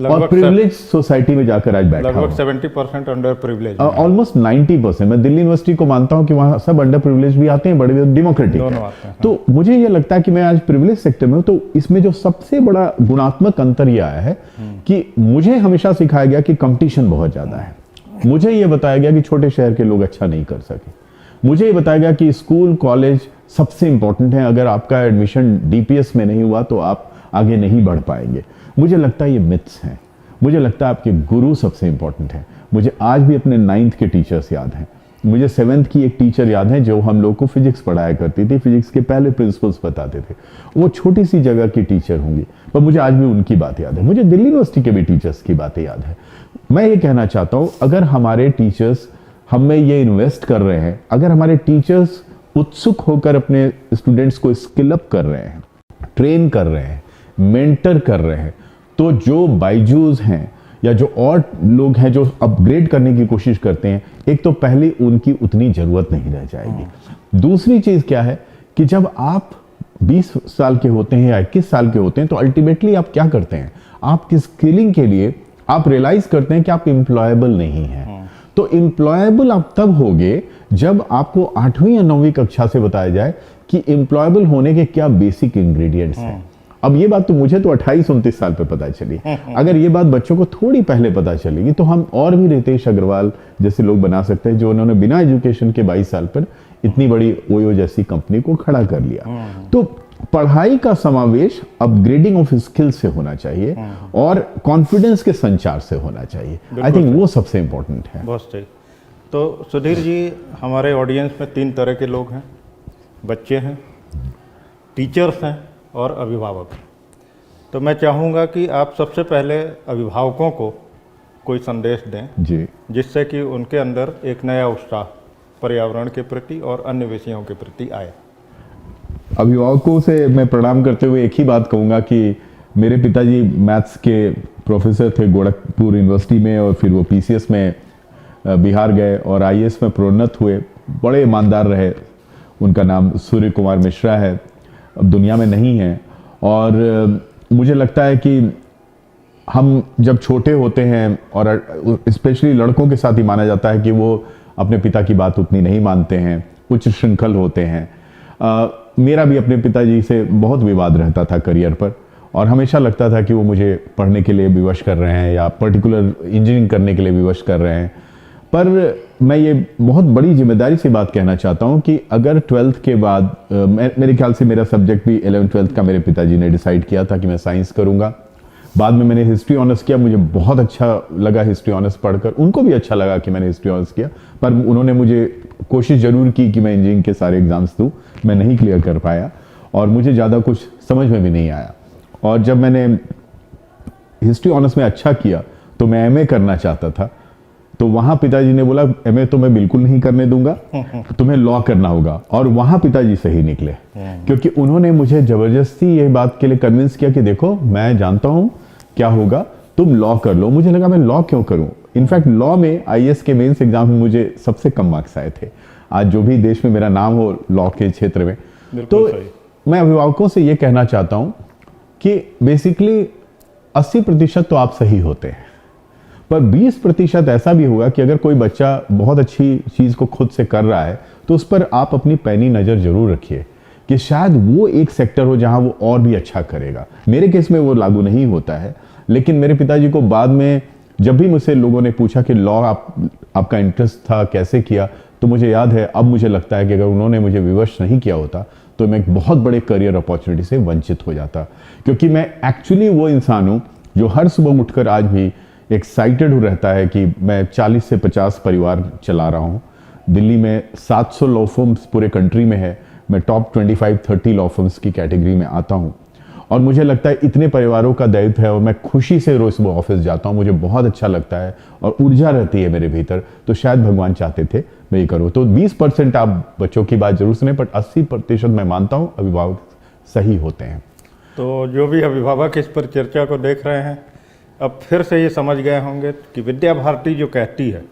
और प्रिविलेज सोसाइटी में जाकर आज बैठा हूँ। लगभग 70% अंडर प्रिविलेज, ऑलमोस्ट 90%। मैं दिल्ली यूनिवर्सिटी को मानता हूँ कि वहाँ सब अंडर प्रिविलेज भी आते हैं, बड़े डेमोक्रेटिक है। तो मुझे ये लगता है कि मैं आज प्रिविलेज सेक्टर में हूँ, तो इसमें जो सबसे बड़ा गुणात्मक अंतर ये आया है कि मुझे हमेशा सिखाया गया कि कंपटीशन बहुत ज्यादा है। मुझे ये बताया गया कि छोटे शहर के लोग अच्छा नहीं कर सके। मुझे ये बताया गया कि स्कूल कॉलेज सबसे इंपॉर्टेंट है, अगर आपका एडमिशन डीपीएस में नहीं हुआ तो आप आगे नहीं बढ़ पाएंगे। मुझे लगता है ये मिथ्स हैं। मुझे लगता है आपके गुरु सबसे इंपॉर्टेंट है। मुझे आज भी अपने 9th के टीचर्स याद हैं। मुझे 7th की एक टीचर याद है जो हम लोग को फिजिक्स पढ़ाया करती थी, फिजिक्स के पहले प्रिंसिपल्स बताते थे। वो छोटी सी जगह की टीचर होंगी, पर मुझे आज भी उनकी बात याद है। मुझे दिल्ली यूनिवर्सिटी के भी टीचर्स की बातें याद है। मैं ये कहना चाहता हूँ, अगर हमारे टीचर्स हम में ये इन्वेस्ट कर रहे हैं, अगर हमारे टीचर्स उत्सुक होकर अपने स्टूडेंट्स को स्किल अप कर रहे हैं, ट्रेन कर रहे हैं, मेंटर कर रहे हैं, तो जो बायजूस हैं या जो और लोग हैं जो अपग्रेड करने की कोशिश करते हैं, एक तो पहले उनकी उतनी जरूरत नहीं रह जाएगी। दूसरी चीज क्या है कि जब आप 20 साल के होते हैं या 21 साल के होते हैं, तो अल्टीमेटली आप क्या करते हैं, आपकी स्किलिंग के लिए आप रियलाइज करते हैं कि आप एम्प्लॉयबल नहीं हैं। तो एम्प्लॉयबल आप तब होगे जब आपको 8वीं या 9वीं कक्षा से बताया जाए कि एम्प्लॉयबल होने के क्या बेसिक इंग्रेडिएंट्स हैं। अब ये बात तो मुझे तो 28-29 साल पे पता चली। अगर ये बात बच्चों को थोड़ी पहले पता चलेगी तो हम और भी रितेश अग्रवाल जैसे लोग बना सकते हैं, जो उन्होंने बिना एजुकेशन के 22 साल पर इतनी बड़ी ओयो जैसी कंपनी को खड़ा कर लिया। तो पढ़ाई का समावेश अपग्रेडिंग ऑफ स्किल्स से होना चाहिए और कॉन्फिडेंस के संचार से होना चाहिए। आई थिंक वो सबसे इंपॉर्टेंट है। बहुत सही। तो सुधीर जी, हमारे ऑडियंस में 3 तरह के लोग हैं, बच्चे हैं, टीचर्स हैं और अभिभावक। तो मैं चाहूँगा कि आप सबसे पहले अभिभावकों को कोई संदेश दें जी, जिससे कि उनके अंदर एक नया उत्साह पर्यावरण के प्रति और अन्य विषयों के प्रति आए। अभिभावकों से मैं प्रणाम करते हुए एक ही बात कहूँगा कि मेरे पिताजी मैथ्स के प्रोफेसर थे गोरखपुर यूनिवर्सिटी में, और फिर वो पीसीएस में बिहार गए और आईएएस में प्रोन्नत हुए। बड़े ईमानदार रहे। उनका नाम सूर्य कुमार मिश्रा है, अब दुनिया में नहीं है। और मुझे लगता है कि हम जब छोटे होते हैं, और स्पेशली लड़कों के साथ ही माना जाता है कि वो अपने पिता की बात उतनी नहीं मानते हैं, उच्च श्रृंखल होते हैं। मेरा भी अपने पिताजी से बहुत विवाद रहता था करियर पर, और हमेशा लगता था कि वो मुझे पढ़ने के लिए विवश कर रहे हैं या पर्टिकुलर इंजीनियरिंग करने के लिए विवश कर रहे हैं। पर मैं ये बहुत बड़ी जिम्मेदारी से बात कहना चाहता हूँ कि अगर 12th के बाद मेरे ख्याल से मेरा सब्जेक्ट भी 11th-12th का मेरे पिताजी ने डिसाइड किया था कि मैं साइंस करूँगा। बाद में मैंने हिस्ट्री ऑनर्स किया, मुझे बहुत अच्छा लगा हिस्ट्री ऑनर्स पढ़कर, उनको भी अच्छा लगा कि मैंने हिस्ट्री ऑनर्स किया। पर उन्होंने मुझे कोशिश ज़रूर की कि मैं इंजीनियरिंग के सारे एग्ज़ाम्स दूँ, मैं नहीं क्लियर कर पाया और मुझे ज़्यादा कुछ समझ में भी नहीं आया। और जब मैंने हिस्ट्री ऑनर्स में अच्छा किया तो मैं एमए करना चाहता था, तो वहाँ पिताजी ने बोला एमए तो मैं बिल्कुल नहीं करने दूंगा, तुम्हें लॉ करना होगा। और वहाँ पिताजी सही निकले, क्योंकि उन्होंने मुझे ज़बरदस्ती ये बात के लिए कन्विंस किया कि देखो मैं जानता हूँ क्या होगा, तुम लॉ कर लो। मुझे लगा मैं लॉ क्यों करूँ। इनफैक्ट लॉ में आईएएस के मेंस एग्जाम में मुझे सबसे कम मार्क्स आए थे। आज जो भी देश में मेरा नाम हो लॉ के क्षेत्र में, तो मैं अभिभावकों से ये कहना चाहता हूँ कि बेसिकली 80% तो आप सही होते हैं, पर 20% ऐसा भी होगा कि अगर कोई बच्चा बहुत अच्छी चीज़ को खुद से कर रहा है तो उस पर आप अपनी पैनी नज़र जरूर रखिए कि शायद वो एक सेक्टर हो जहां वो और भी अच्छा करेगा। मेरे केस में वो लागू नहीं होता है, लेकिन मेरे पिताजी को बाद में जब भी मुझसे लोगों ने पूछा कि लॉ आपका इंटरेस्ट था, कैसे किया, तो मुझे याद है, अब मुझे लगता है कि अगर उन्होंने मुझे विवश नहीं किया होता तो मैं एक बहुत बड़े करियर अपॉर्चुनिटी से वंचित हो जाता। क्योंकि मैं एक्चुअली वो इंसान हूँ जो हर सुबह उठकर आज भी एक्साइटेड रहता है कि मैं 40 से 50 परिवार चला रहा हूँ। दिल्ली में 700 लॉ फर्म्स पूरे कंट्री में है, मैं टॉप 25-30 लॉ फर्म्स की कैटेगरी में आता हूँ और मुझे लगता है इतने परिवारों का दायित्व है और मैं खुशी से रोज सुबह ऑफिस जाता हूँ, मुझे बहुत अच्छा लगता है और ऊर्जा रहती है मेरे भीतर। तो शायद भगवान चाहते थे मैं ये करूँ। तो 20% आप बच्चों की बात जरूर सुने, बट 80% मैं मानता हूँ अभिभावक सही होते हैं। तो जो भी अभिभावक इस पर चर्चा को देख रहे हैं, अब फिर से ये समझ गए होंगे कि विद्या भारती जो कहती है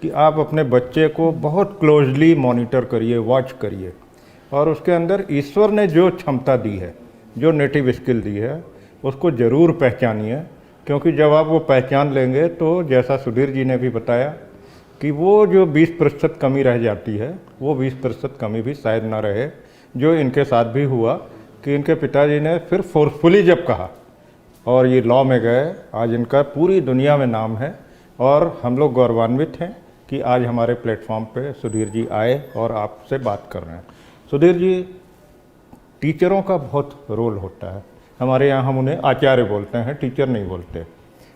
कि आप अपने बच्चे को बहुत क्लोजली मॉनिटर करिए, वॉच करिए, और उसके अंदर ईश्वर ने जो क्षमता दी है, जो नेटिव स्किल दी है, उसको ज़रूर पहचानिए। क्योंकि जब आप वो पहचान लेंगे तो जैसा सुधीर जी ने भी बताया कि वो जो 20% कमी रह जाती है, वो 20% कमी भी शायद ना रहे, जो इनके साथ भी हुआ कि इनके पिताजी ने फिर फोर्सफुली जब कहा और ये लॉ में गए, आज इनका पूरी दुनिया में नाम है और हम लोग गौरवान्वित हैं कि आज हमारे प्लेटफॉर्म पे सुधीर जी आए और आपसे बात कर रहे हैं। सुधीर जी, टीचरों का बहुत रोल होता है हमारे यहाँ, हम उन्हें आचार्य बोलते हैं, टीचर नहीं बोलते।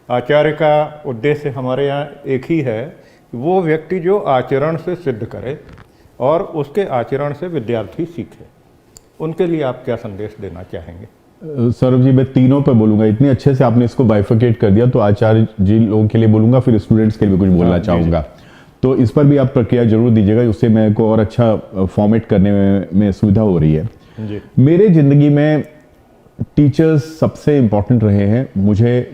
आचार्य का उद्देश्य हमारे यहाँ एक ही है, वो व्यक्ति जो आचरण से सिद्ध करे और उसके आचरण से विद्यार्थी सीखे। उनके लिए आप क्या संदेश देना चाहेंगे? सौरभ जी, मैं तीनों पे बोलूंगा। इतने अच्छे से आपने इसको बाइफिकेट कर दिया, तो आचार्य जी लोगों के लिए बोलूंगा, फिर स्टूडेंट्स के लिए कुछ बोलना चाहूँगा। तो इस पर भी आप प्रक्रिया जरूर दीजिएगा, उससे मेरे को और अच्छा फॉर्मेट करने में सुविधा हो रही है जी। मेरे ज़िंदगी में टीचर्स सबसे इम्पॉर्टेंट रहे हैं।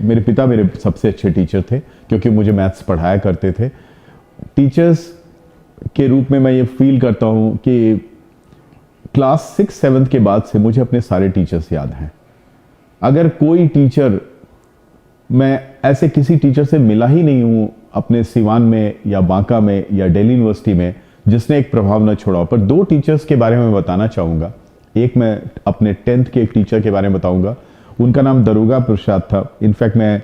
मेरे पिता मेरे सबसे अच्छे टीचर थे क्योंकि मुझे मैथ्स पढ़ाया करते थे। टीचर्स के रूप में मैं ये फील करता हूँ कि क्लास 6-7 के बाद से मुझे अपने सारे टीचर्स याद हैं। अगर कोई टीचर, मैं ऐसे किसी टीचर से मिला ही नहीं हूँ अपने सिवान में या बांका में या दिल्ली यूनिवर्सिटी में जिसने एक प्रभाव न छोड़ा। पर 2 टीचर्स के बारे में बताना चाहूँगा। एक मैं अपने 10th के एक टीचर के बारे में बताऊंगा, उनका नाम दरोगा प्रसाद था। इनफैक्ट मैं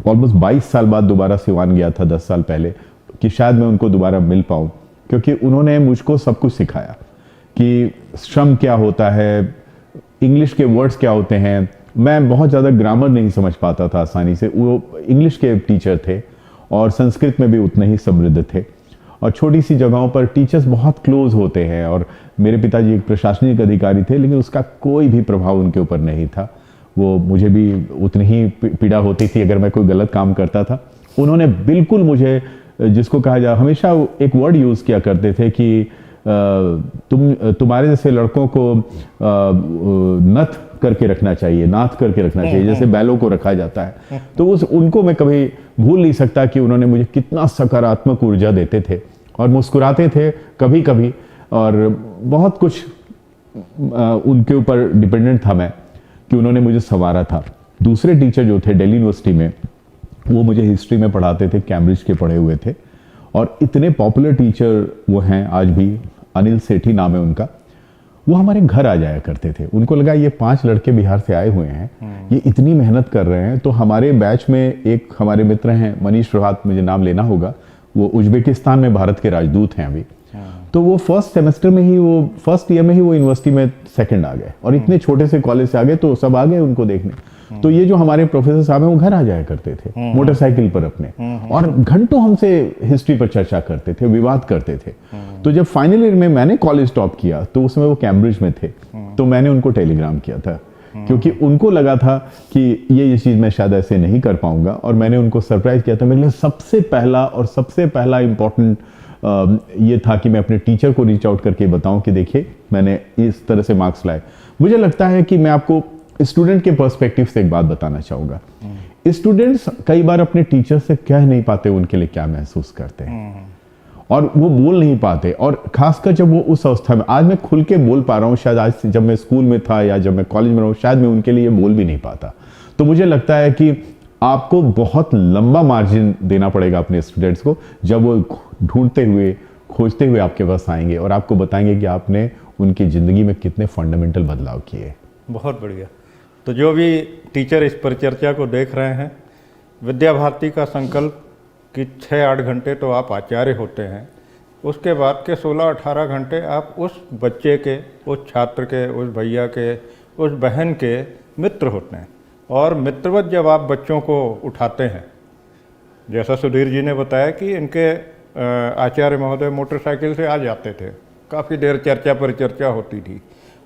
ऑलमोस्ट 22 साल बाद दोबारा सिवान गया था 10 साल पहले कि शायद मैं उनको दोबारा मिल पाऊँ, क्योंकि उन्होंने मुझको सब कुछ सिखाया कि श्रम क्या होता है, इंग्लिश के वर्ड्स क्या होते हैं। मैं बहुत ज़्यादा ग्रामर नहीं समझ पाता था आसानी से, वो इंग्लिश के टीचर थे और संस्कृत में भी उतने ही समृद्ध थे। और छोटी सी जगहों पर टीचर्स बहुत क्लोज होते हैं और मेरे पिताजी एक प्रशासनिक अधिकारी थे, लेकिन उसका कोई भी प्रभाव उनके ऊपर नहीं था। वो मुझे भी उतनी ही पीड़ा होती थी अगर मैं कोई गलत काम करता था। उन्होंने बिल्कुल मुझे, जिसको कहा जाए, हमेशा एक वर्ड यूज़ किया करते थे कि तुम्हारे जैसे लड़कों को नथ करके रखना चाहिए, नाथ करके रखना चाहिए, जैसे बैलों को रखा जाता है। तो उनको मैं कभी भूल नहीं सकता कि उन्होंने मुझे कितना सकारात्मक ऊर्जा देते थे और मुस्कुराते थे कभी कभी, और बहुत कुछ उनके ऊपर डिपेंडेंट था मैं कि उन्होंने मुझे संवारा था। दूसरे टीचर जो थे दिल्ली यूनिवर्सिटी में, वो मुझे हिस्ट्री में पढ़ाते थे, कैम्ब्रिज के पढ़े हुए थे और इतने पॉपुलर टीचर वो हैं आज भी, अनिल सेठी नाम है उनका। वो हमारे घर आ जाया करते थे। उनको लगा ये 5 लड़के बिहार से आए हुए हैं, ये इतनी मेहनत कर रहे हैं। तो हमारे बैच में एक हमारे मित्र हैं मनीष प्रभात, मुझे नाम लेना होगा, वो उज्बेकिस्तान में भारत के राजदूत हैं अभी। तो वो फर्स्ट ईयर में ही वो यूनिवर्सिटी में सेकंड आ गए और इतने छोटे से कॉलेज से आ गए, तो सब आ गए उनको देखने। तो ये जो हमारे प्रोफेसर साहब हैं वो घर आ जाया करते थे मोटरसाइकिल पर अपने, और घंटों हमसे हिस्ट्री पर चर्चा करते थे, विवाद करते थे। तो जब फाइनल ईयर में मैंने कॉलेज टॉप किया तो उसमें वो कैम्ब्रिज में थे, तो मैंने उनको टेलीग्राम किया था क्योंकि उनको लगा था कि ये चीज़ मैं शायद ऐसे नहीं कर पाऊंगा, और मैंने उनको सरप्राइज किया था। मेरे लिए सबसे पहला इंपॉर्टेंट ये था कि मैं अपने टीचर को रीच आउट करके बताऊं कि देखिए मैंने इस तरह से मार्क्स लाए। मुझे लगता है कि मैं आपको स्टूडेंट के पर्सपेक्टिव से एक बात बताना चाहूँगा। स्टूडेंट्स कई बार अपने टीचर से कह नहीं पाते उनके लिए क्या महसूस करते हैं, और वो बोल नहीं पाते, और खासकर जब वो उस अवस्था में, आज मैं खुल के बोल पा रहा हूँ, शायद आज जब मैं स्कूल में था या जब मैं कॉलेज में रहूँ शायद मैं उनके लिए बोल भी नहीं पाता। तो मुझे लगता है कि आपको बहुत लंबा मार्जिन देना पड़ेगा अपने स्टूडेंट्स को, जब वो ढूंढते हुए खोजते हुए आपके पास आएंगे और आपको बताएंगे कि आपने उनकी ज़िंदगी में कितने फंडामेंटल बदलाव किए। बहुत बढ़िया। तो जो भी टीचर इस पर चर्चा को देख रहे हैं, विद्या भारती का संकल्प कि 6-8 घंटे तो आप आचार्य होते हैं, उसके बाद के 16-18 घंटे आप उस बच्चे के, उस छात्र के, उस भैया के, उस बहन के मित्र होते हैं। और मित्रवत जब आप बच्चों को उठाते हैं, जैसा सुधीर जी ने बताया कि इनके आचार्य महोदय मोटरसाइकिल से आ जाते थे, काफ़ी देर चर्चा परिचर्चा होती थी,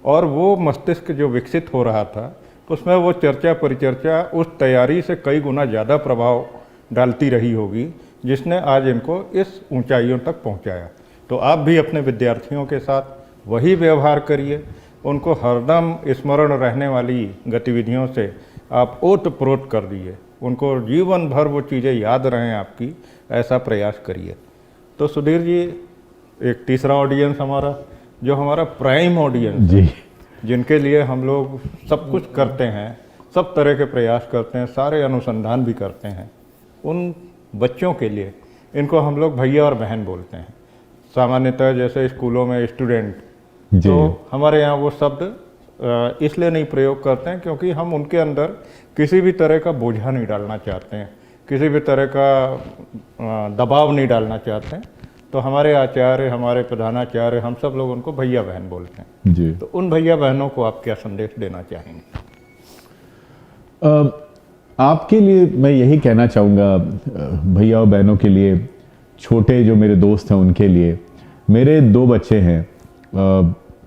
और वो मस्तिष्क जो विकसित हो रहा था उसमें वो चर्चा परिचर्चा उस तैयारी से कई गुना ज़्यादा प्रभाव डालती रही होगी, जिसने आज इनको इस ऊंचाइयों तक पहुंचाया। तो आप भी अपने विद्यार्थियों के साथ वही व्यवहार करिए, उनको हरदम स्मरण रहने वाली गतिविधियों से आप ओत-प्रोत कर दिए, उनको जीवन भर वो चीज़ें याद रहें आपकी, ऐसा प्रयास करिए। तो सुधीर जी, एक तीसरा ऑडियंस हमारा, जो हमारा प्राइम ऑडियंस जी, जिनके लिए हम लोग सब कुछ करते हैं, सब तरह के प्रयास करते हैं, सारे अनुसंधान भी करते हैं, उन बच्चों के लिए इनको हम लोग भैया और बहन बोलते हैं। सामान्यतः जैसे स्कूलों में स्टूडेंट, तो हमारे यहाँ वो शब्द इसलिए नहीं प्रयोग करते हैं क्योंकि हम उनके अंदर किसी भी तरह का बोझा नहीं डालना चाहते हैं, किसी भी तरह का दबाव नहीं डालना चाहते हैं। तो हमारे आचार्य, हमारे प्रधानाचार्य, हम सब लोग उनको भैया बहन बोलते हैं जी। तो उन भैया बहनों को आप क्या संदेश देना चाहेंगे? आपके लिए मैं यही कहना चाहूँगा, भैया और बहनों के लिए, छोटे जो मेरे दोस्त हैं उनके लिए। मेरे 2 बच्चे हैं,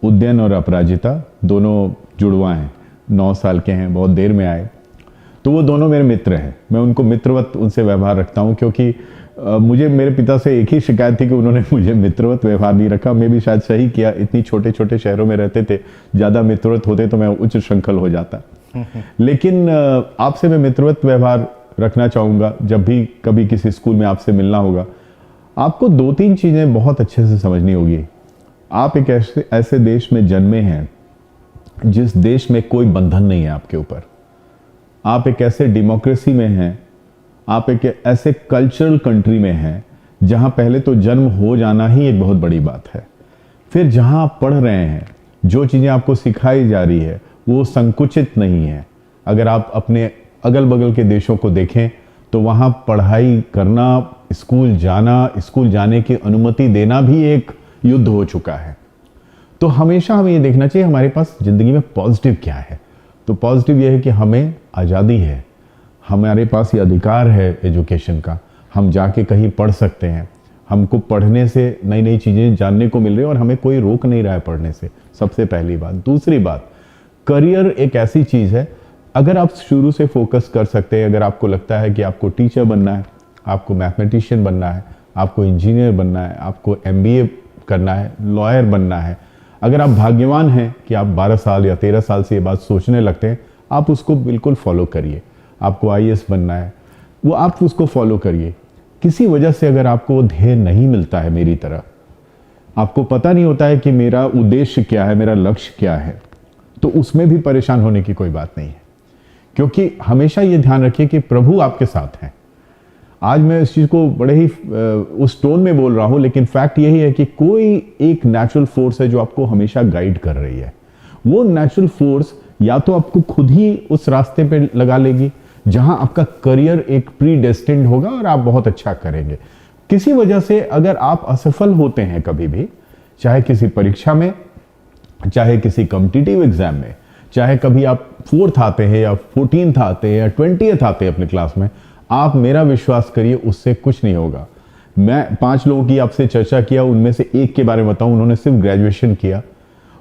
उद्यन और अपराजिता, दोनों जुड़वा हैं, 9 साल के हैं, बहुत देर में आए। तो वो दोनों मेरे मित्र हैं, मैं उनको मित्रवत उनसे व्यवहार रखता हूँ, क्योंकि मुझे मेरे पिता से एक ही शिकायत थी कि उन्होंने मुझे मित्रवत व्यवहार नहीं रखा। मैं भी शायद सही किया, इतनी छोटे छोटे शहरों में रहते थे, ज़्यादा मित्रवत होते तो मैं उच्च श्रृंखल हो जाता। लेकिन आपसे मैं मित्रवत व्यवहार रखना चाहूँगा। जब भी कभी किसी स्कूल में आपसे मिलना होगा, आपको 2-3 चीज़ें बहुत अच्छे से समझनी होगी। आप एक ऐसे देश में जन्मे हैं जिस देश में कोई बंधन नहीं है आपके ऊपर। आप एक ऐसे डेमोक्रेसी में हैं, आप एक ऐसे कल्चरल कंट्री में हैं जहां पहले तो जन्म हो जाना ही एक बहुत बड़ी बात है। फिर जहां आप पढ़ रहे हैं, जो चीज़ें आपको सिखाई जा रही है वो संकुचित नहीं है। अगर आप अपने अगल बगल के देशों को देखें तो वहां पढ़ाई करना, स्कूल जाने की अनुमति देना भी एक युद्ध हो चुका है। तो हमेशा हमें ये देखना चाहिए हमारे पास ज़िंदगी में पॉजिटिव क्या है। तो पॉजिटिव ये है कि हमें आज़ादी है, हमारे पास ये अधिकार है एजुकेशन का, हम जाके कहीं पढ़ सकते हैं, हमको पढ़ने से नई नई चीज़ें जानने को मिल रही है और हमें कोई रोक नहीं रहा है पढ़ने से, सबसे पहली बात। दूसरी बात, करियर एक ऐसी चीज़ है, अगर आप शुरू से फोकस कर सकते हैं, अगर आपको लगता है कि आपको टीचर बनना है, आपको मैथमेटिशियन बनना है, आपको इंजीनियर बनना है, आपको MBA करना है, लॉयर बनना है, अगर आप भाग्यवान हैं कि आप 12 साल या 13 साल से ये बात सोचने लगते हैं, आप उसको बिल्कुल फॉलो करिए। आपको IAS बनना है, वो आप उसको फॉलो करिए। किसी वजह से अगर आपको ध्येय नहीं मिलता है, मेरी तरह आपको पता नहीं होता है कि मेरा उद्देश्य क्या है, मेरा लक्ष्य क्या है, तो उसमें भी परेशान होने की कोई बात नहीं है, क्योंकि हमेशा ये ध्यान रखिए कि प्रभु आपके साथ हैं। आज मैं इस चीज़ को बड़े ही उस टोन में बोल रहा हूँ, लेकिन फैक्ट यही है कि कोई एक नेचुरल फोर्स है जो आपको हमेशा गाइड कर रही है। वो नेचुरल फोर्स या तो आपको खुद ही उस रास्ते पे लगा लेगी जहां आपका करियर एक प्री डेस्टिन्ड होगा और आप बहुत अच्छा करेंगे। किसी वजह से अगर आप असफल होते हैं कभी भी, चाहे किसी परीक्षा में, चाहे किसी कॉम्पिटिटिव एग्जाम में, चाहे कभी आप 4th आते हैं या 14th आते हैं या 20th आते हैं अपने क्लास में, आप मेरा विश्वास करिए उससे कुछ नहीं होगा। मैं 5 लोगों की आपसे चर्चा किया, उनमें से एक के बारे में बताऊं, उन्होंने सिर्फ ग्रेजुएशन किया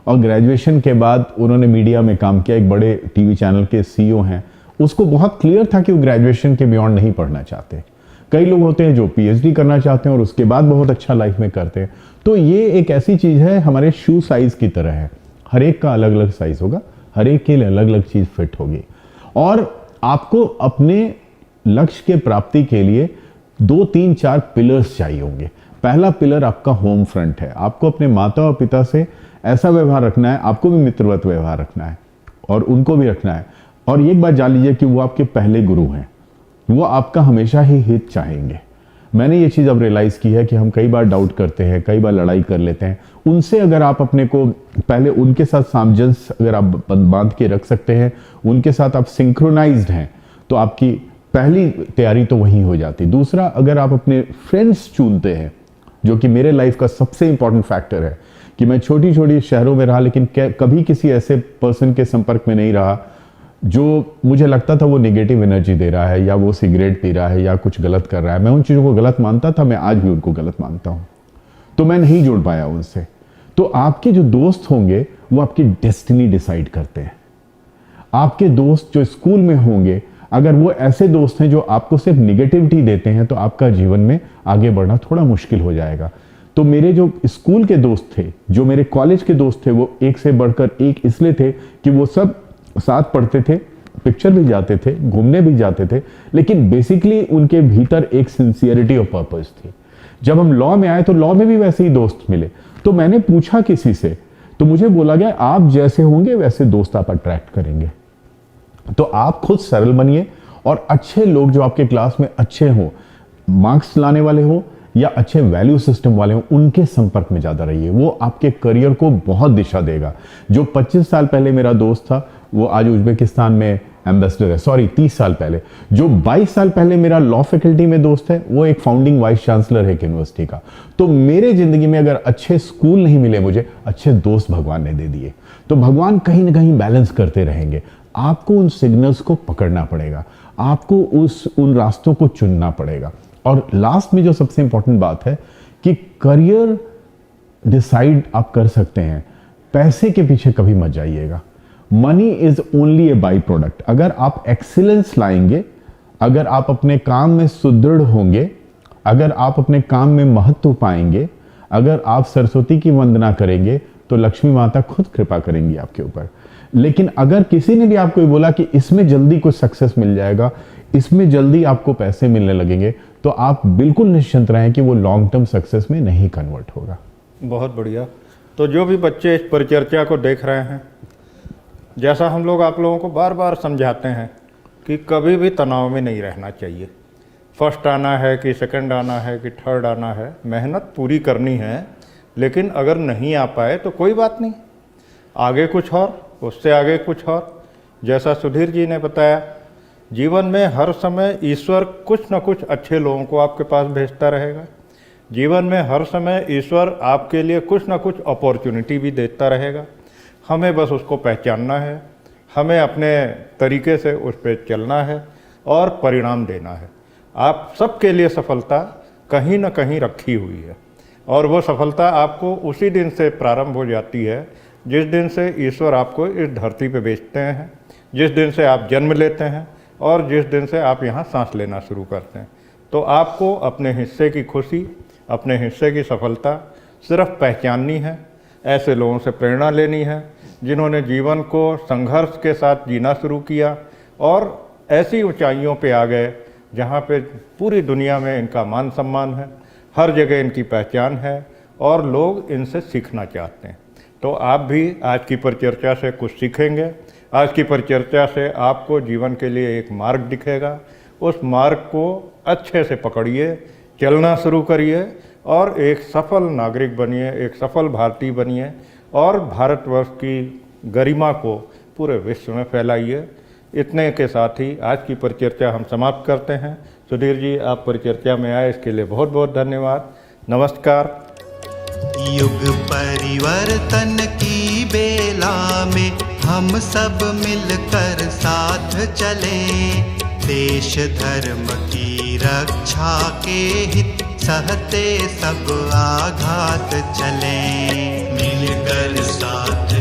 और ग्रेजुएशन के बाद उन्होंने मीडिया में काम किया, एक बड़े टीवी चैनल के CEO हैं। उसको बहुत क्लियर था कि वो ग्रेजुएशन के बियॉन्ड नहीं पढ़ना चाहते। कई लोग होते हैं जो PhD करना चाहते हैं और उसके बाद बहुत अच्छा लाइफ में करते हैं। तो ये एक ऐसी चीज़ है, हमारे शू साइज की तरह है, हर एक का अलग अलग साइज होगा, हर एक के लिए अलग अलग चीज़ फिट होगी। और आपको अपने लक्ष्य के प्राप्ति के लिए 2, 3, 4 पिलर्स चाहिए होंगे। पहला पिलर आपका होम फ्रंट है। आपको अपने माता और पिता से ऐसा व्यवहार रखना है, आपको भी मित्रवत व्यवहार रखना है और उनको भी रखना है। और एक बात जान लीजिए कि वो आपके पहले गुरु हैं, वो आपका हमेशा ही हित चाहेंगे। मैंने ये चीज़ अब रियलाइज़ की है कि हम कई बार डाउट करते हैं, कई बार लड़ाई कर लेते हैं। उनसे अगर आप अपने को पहले उनके साथ सामंजस्य अगर आप बांध के रख सकते हैं, उनके साथ आप सिंक्रोनाइज्ड हैं, तो आपकी पहली तैयारी तो वहीं हो जाती। दूसरा, अगर आप अपने फ्रेंड्स चुनते हैं, जो कि मेरे लाइफ का सबसे इंपॉर्टेंट फैक्टर है, कि मैं छोटी छोटी शहरों में रहा लेकिन कभी किसी ऐसे पर्सन के संपर्क में नहीं रहा जो मुझे लगता था वो नेगेटिव एनर्जी दे रहा है या वो सिगरेट पी रहा है या कुछ गलत कर रहा है। मैं उन चीज़ों को गलत मानता था, मैं आज भी उनको गलत मानता हूँ, तो मैं नहीं जुड़ पाया उनसे। तो आपके जो दोस्त होंगे वो आपकी डेस्टिनी डिसाइड करते हैं। आपके दोस्त जो स्कूल में होंगे, अगर वो ऐसे दोस्त हैं जो आपको सिर्फ निगेटिविटी देते हैं, तो आपका जीवन में आगे बढ़ना थोड़ा मुश्किल हो जाएगा। तो मेरे जो स्कूल के दोस्त थे, जो मेरे कॉलेज के दोस्त थे, वो एक से बढ़कर एक इसलिए थे कि वो सब साथ पढ़ते थे, पिक्चर भी जाते थे, घूमने भी जाते थे, लेकिन बेसिकली उनके भीतर एक सिंसियरिटी और पर्पस थी। जब हम लॉ में आए तो लॉ में भी वैसे ही दोस्त मिले। तो मैंने पूछा किसी से, तो मुझे बोला गया आप जैसे होंगे वैसे दोस्त आप अट्रैक्ट करेंगे। तो आप खुद सरल बनिए और अच्छे लोग जो आपके क्लास में अच्छे हों, मार्क्स लाने वाले हो या अच्छे वैल्यू सिस्टम वाले हो, उनके संपर्क में ज़्यादा रहिए। वो आपके करियर को बहुत दिशा देगा। जो 25 साल पहले मेरा दोस्त था वो आज उज्बेकिस्तान में एम्बेसडर है। सॉरी, 30 साल पहले। जो 22 साल पहले मेरा लॉ फैकल्टी में दोस्त है वो एक फाउंडिंग वाइस चांसलर है एक यूनिवर्सिटी का। तो मेरे जिंदगी में अगर अच्छे स्कूल नहीं मिले मुझे, अच्छे दोस्त भगवान ने दे दिए। तो भगवान कहीं ना कहीं बैलेंस करते रहेंगे। आपको उन सिग्नल्स को पकड़ना पड़ेगा, आपको उन रास्तों को चुनना पड़ेगा। और लास्ट में जो सबसे इंपॉर्टेंट बात है कि करियर डिसाइड आप कर सकते हैं, पैसे के पीछे कभी मत जाइएगा। Money is only A by product. अगर आप एक्सीलेंस लाएंगे, अगर आप अपने काम में सुदृढ़ होंगे, अगर आप अपने काम में महत्व पाएंगे, अगर आप सरस्वती की वंदना करेंगे, तो लक्ष्मी माता खुद कृपा करेंगी आपके ऊपर। लेकिन अगर किसी ने भी आपको बोला कि इसमें जल्दी कुछ सक्सेस मिल जाएगा, इसमें जल्दी आपको पैसे मिलने लगेंगे, तो आप बिल्कुल निश्चिंत रहें कि वो लॉन्ग टर्म सक्सेस में नहीं कन्वर्ट होगा। बहुत बढ़िया। तो जो भी बच्चे इस परिचर्चा को देख रहे हैं, जैसा हम लोग आप लोगों को बार बार समझाते हैं कि कभी भी तनाव में नहीं रहना चाहिए। फर्स्ट आना है कि सेकंड आना है कि थर्ड आना है, मेहनत पूरी करनी है। लेकिन अगर नहीं आ पाए तो कोई बात नहीं, आगे कुछ और, उससे आगे कुछ और। जैसा सुधीर जी ने बताया, जीवन में हर समय ईश्वर कुछ न कुछ अच्छे लोगों को आपके पास भेजता रहेगा। जीवन में हर समय ईश्वर आपके लिए कुछ न कुछ अपॉर्चुनिटी भी देता रहेगा। हमें बस उसको पहचानना है, हमें अपने तरीके से उस पर चलना है और परिणाम देना है। आप सबके लिए सफलता कहीं न कहीं रखी हुई है, और वो सफलता आपको उसी दिन से प्रारंभ हो जाती है जिस दिन से ईश्वर आपको इस धरती पे भेजते हैं, जिस दिन से आप जन्म लेते हैं और जिस दिन से आप यहाँ सांस लेना शुरू करते हैं। तो आपको अपने हिस्से की खुशी, अपने हिस्से की सफलता सिर्फ पहचाननी है, ऐसे लोगों से प्रेरणा लेनी है जिन्होंने जीवन को संघर्ष के साथ जीना शुरू किया और ऐसी ऊंचाइयों पे आ गए जहाँ पे पूरी दुनिया में इनका मान सम्मान है, हर जगह इनकी पहचान है और लोग इनसे सीखना चाहते हैं। तो आप भी आज की परिचर्चा से कुछ सीखेंगे। आज की परिचर्चा से आपको जीवन के लिए एक मार्ग दिखेगा। उस मार्ग को अच्छे से पकड़िए, चलना शुरू करिए और एक सफल नागरिक बनिए, एक सफल भारतीय बनिए और भारतवर्ष की गरिमा को पूरे विश्व में फैलाइए। इतने के साथ ही आज की परिचर्चा हम समाप्त करते हैं। सुधीर जी, आप परिचर्चा में आए इसके लिए बहुत बहुत धन्यवाद। नमस्कार। युग परिवर्तन की बेला में हम सब मिलकर साथ चलें, देश धर्म की रक्षा के हित सहते सब आघात चलें, मिलकर साथ